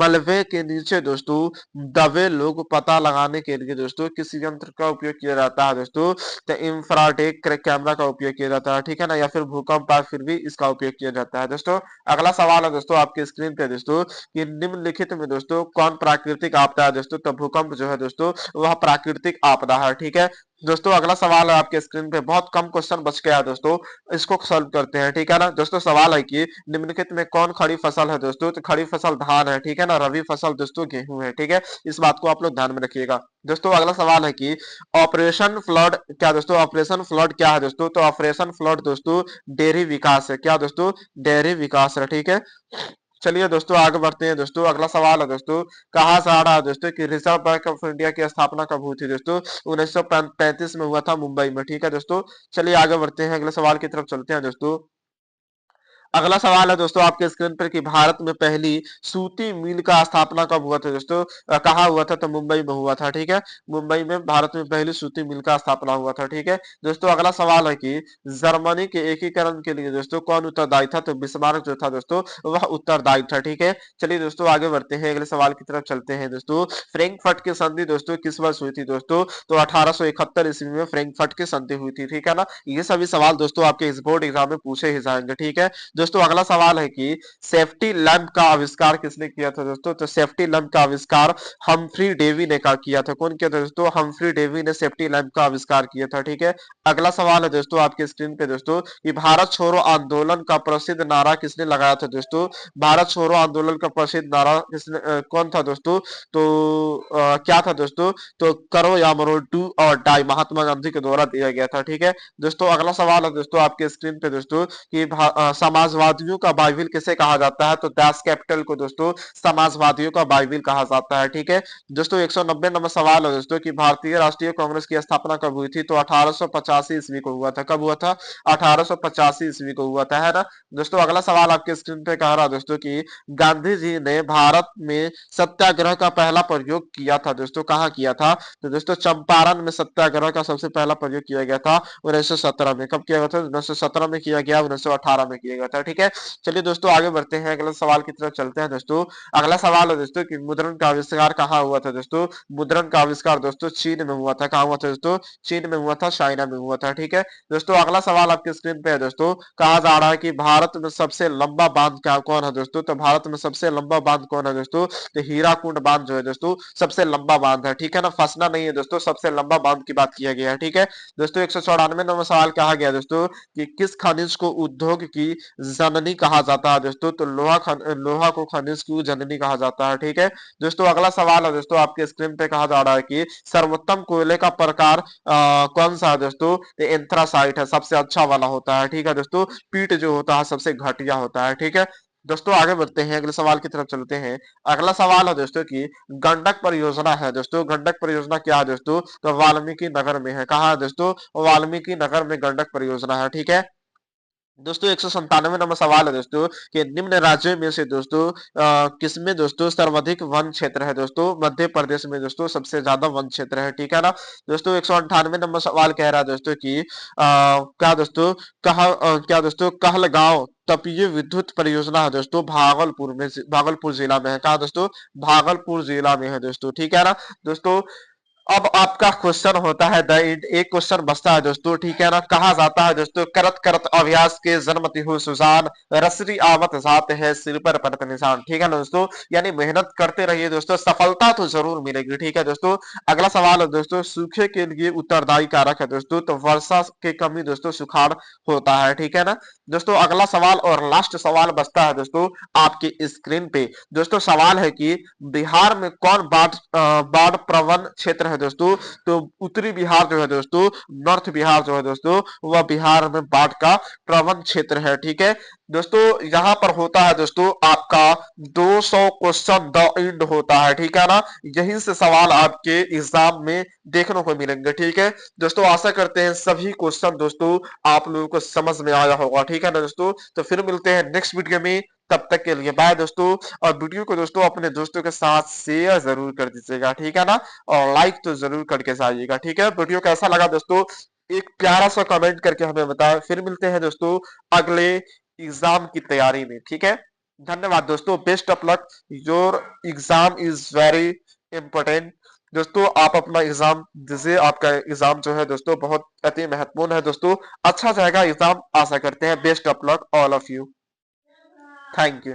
S1: मलबे के नीचे दोस्तों दबे लोग पता लगाने के लिए दोस्तों किस यंत्र का उपयोग किया जाता है दोस्तों? तो इंफ्रारेड कैमरा का उपयोग किया जाता है। ठीक है ना, या फिर भूकंप आए फिर भी इसका उपयोग किया जाता है। दोस्तों अगला सवाल है दोस्तों आपके स्क्रीन पे दोस्तों कि निम्नलिखित में दोस्तों कौन प्राकृतिक आपदा है दोस्तों? तो भूकंप जो है दोस्तों वह प्राकृतिक आपदा है। ठीक है, दोस्तों अगला सवाल है आपके स्क्रीन पे, बहुत कम क्वेश्चन बच गया है दोस्तों, इसको सॉल्व करते हैं। ठीक है ना, दोस्तों सवाल है कि निम्नलिखित में कौन खड़ी फसल है दोस्तों? तो खड़ी फसल धान है। ठीक है ना, रबी फसल दोस्तों गेहूं है। ठीक है, इस बात को आप लोग ध्यान में रखिएगा। दोस्तों अगला सवाल है कि ऑपरेशन फ्लड क्या दोस्तों? ऑपरेशन फ्लड क्या है दोस्तों? तो ऑपरेशन फ्लड दोस्तों डेयरी विकास है। क्या दोस्तों? डेयरी विकास है। ठीक है, चलिए दोस्तों आगे बढ़ते हैं दोस्तों, अगला सवाल है दोस्तों, कहा जा रहा है दोस्तों कि रिजर्व बैंक ऑफ इंडिया की स्थापना कब हुई थी दोस्तों? 1935 में हुआ था मुंबई में। ठीक है दोस्तों, चलिए आगे बढ़ते हैं, अगले सवाल की तरफ चलते हैं दोस्तों। अगला सवाल है दोस्तों आपके स्क्रीन पर कि भारत में पहली सूती मिल का स्थापना कब हुआ था दोस्तों? कहाँ हुआ था? तो मुंबई में हुआ था, ठीक है। मुंबई में भारत में पहली सूती मिल का स्थापना हुआ था, ठीक है। दोस्तों अगला सवाल है कि जर्मनी के एकीकरण के लिए दोस्तों कौन उत्तरदायी था? तो बिस्मार्क जो था दोस्तों वह उत्तरदायी था, ठीक है। चलिए दोस्तों आगे बढ़ते हैं, अगले सवाल की तरफ चलते हैं दोस्तों। फ्रैंकफर्ट की संधि दोस्तों किस वर्ष हुई थी दोस्तों? तो 1871 ईस्वी में फ्रैंकफर्ट की संधि हुई थी, ठीक है ना। ये सभी सवाल दोस्तों आपके इस बोर्ड एग्जाम में पूछे ही जाएंगे, ठीक है। दोस्तों अगला सवाल है कि सेफ्टी लैंप का आविष्कार किसने किया था दोस्तों? तो सेफ्टी लैंप का आविष्कार हम्फ्री डेवी ने किया था। कौन किया था दोस्तों? हम्फ्री डेवी ने सेफ्टी लैंप का आविष्कार किया था, ठीक है। अगला सवाल है दोस्तों आपके स्क्रीन पे दोस्तों कि भारत छोड़ो आंदोलन का प्रसिद्ध नारा किसने लगाया था दोस्तों? भारत छोड़ो आंदोलन का प्रसिद्ध नारा किसने कौन था दोस्तों? तो क्या था दोस्तों? तो करो या मरो, डू और डाई, महात्मा गांधी के द्वारा दिया गया था, ठीक है। दोस्तों अगला सवाल है दोस्तों आपके स्क्रीन पे दोस्तों कि समाजवादियों का बाइबिल किसे कहा जाता है? तो दास कैपिटल को दोस्तों समाजवादियों का बाइबिल कहा जाता है, ठीक है। दोस्तों 190 नंबर सवाल है दोस्तों कि भारतीय राष्ट्रीय कांग्रेस की स्थापना कब हुई थी? तो 1885 ईस्वी को हुआ था। कब हुआ था? 1885 ईस्वी को हुआ था, है ना। दोस्तों अगला सवाल आपके स्क्रीन पे कह रहा है दोस्तों कि गांधी जी ने भारत में सत्याग्रह का पहला प्रयोग किया था दोस्तों, कहाँ किया था? तो दोस्तों चंपारण में सत्याग्रह का सबसे पहला प्रयोग किया गया था 1917 में। कब किया गया था? 1917 में किया गया, 1918 में किया गया था, ठीक है। चलिए दोस्तों आगे बढ़ते हैं, अगले सवाल की तरफ चलते हैं दोस्तों। अगला सवाल है दोस्तों कि मुद्रण का आविष्कार कहाँ हुआ था दोस्तों? मुद्रण का आविष्कार दोस्तों चीन में हुआ था। कहाँ हुआ था दोस्तों? चीन में हुआ था, चाइना में हुआ था, ठीक है। दोस्तों अगला सवाल आपके स्क्रीन पे है दोस्तों, कहा जा रहा है कि भारत में सबसे लंबा बांध क्या कौन है दोस्तों? तो भारत में सबसे लंबा बांध कौन है दोस्तों? तो हीराकुंड बांध जो है दोस्तों सबसे लंबा बांध है, ठीक है ना। फंसना नहीं है दोस्तों, सबसे लंबा बांध की बात किया गया है, ठीक है। दोस्तों 194 नंबर सवाल कहा गया दोस्तों कि किस खनिज को उद्योग की जननी कहा जाता है दोस्तों? तो लोहा को खनिज की जननी कहा जाता है, ठीक है। दोस्तों अगला सवाल है दोस्तों आपके स्क्रीन पे कहा जा रहा है कि सर्वोत्तम कोयले का प्रकार कौन सा है दोस्तों? तो एंथ्रासाइट है, सबसे अच्छा वाला होता है, ठीक है दोस्तों। पीट जो होता है सबसे घटिया होता है, ठीक है। दोस्तों आगे बढ़ते हैं, अगले सवाल की तरफ चलते हैं। अगला सवाल है दोस्तों कि गंडक परियोजना है दोस्तों, गंडक परियोजना क्या है दोस्तों? तो वाल्मीकि नगर में है। कहाँ है दोस्तों? वाल्मीकि नगर में गंडक परियोजना है, ठीक है। दोस्तों 197 नंबर सवाल है दोस्तों कि निम्न राज्यों में से दोस्तों किसमें दोस्तों सर्वाधिक वन क्षेत्र है दोस्तों? मध्य प्रदेश में दोस्तों सबसे ज्यादा वन क्षेत्र है, ठीक है ना। दोस्तों 198 नंबर सवाल कह रहा है दोस्तों कि क्या दोस्तों क्या दोस्तों कहलगांव तपीय विद्युत परियोजना है दोस्तों भागलपुर जिला में है। कहा दोस्तों? भागलपुर जिला में है दोस्तों, ठीक है ना। दोस्तों अब आपका क्वेश्चन होता है एक क्वेश्चन बचता है दोस्तों, ठीक है ना। कहा जाता है दोस्तों करत करत अभ्यास के जन्मति हो सुजान, रसरी आवत जात है सिर पर पड़त निशान, ठीक है ना दोस्तों। यानी मेहनत करते रहिए दोस्तों, सफलता तो जरूर मिलेगी, ठीक है दोस्तों। अगला सवाल है दोस्तों सूखे के लिए उत्तरदायी कारक है दोस्तों? तो वर्षा की कमी दोस्तों सुखाड़ होता है, ठीक है ना। दोस्तों अगला सवाल और लास्ट सवाल बचता है दोस्तों आपकी स्क्रीन पे। दोस्तों सवाल है कि बिहार में कौन बाढ़ प्रवण क्षेत्र है दोस्तों? तो उत्तरी बिहार जो है दोस्तों, नॉर्थ बिहार जो है दोस्तों, वह बिहार में बाढ़ का प्रवण क्षेत्र है, ठीक है। दोस्तों यहाँ पर होता है दोस्तों आपका 200 क्वेश्चन द एंड होता है, ठीक है ना। यहीं से सवाल आपके एग्जाम में देखने को मिलेंगे, ठीक है। दोस्तों आशा करते हैं सभी क्वेश्चन दोस्तों आप लोगों को समझ में आया होगा, ठीक है ना दोस्तों। तो फिर मिलते हैं नेक्स्ट वीडियो में, तब तक के लिए बाय दोस्तों। और वीडियो को दोस्तों अपने दोस्तों के साथ शेयर जरूर कर दीजिएगा, ठीक है ना। और लाइक तो जरूर करके जाइएगा, ठीक है। वीडियो कैसा लगा दोस्तों एक प्यारा सा कमेंट करके हमें बताएं। फिर मिलते हैं दोस्तों अगले एग्जाम की तैयारी में, ठीक है। धन्यवाद दोस्तों, best of luck, your exam is very important. दोस्तों आप अपना एग्जाम दीजिए, आपका एग्जाम जो है दोस्तों बहुत अति महत्वपूर्ण है दोस्तों। अच्छा जाएगा एग्जाम, आशा करते हैं। Best of luck all of you, thank you.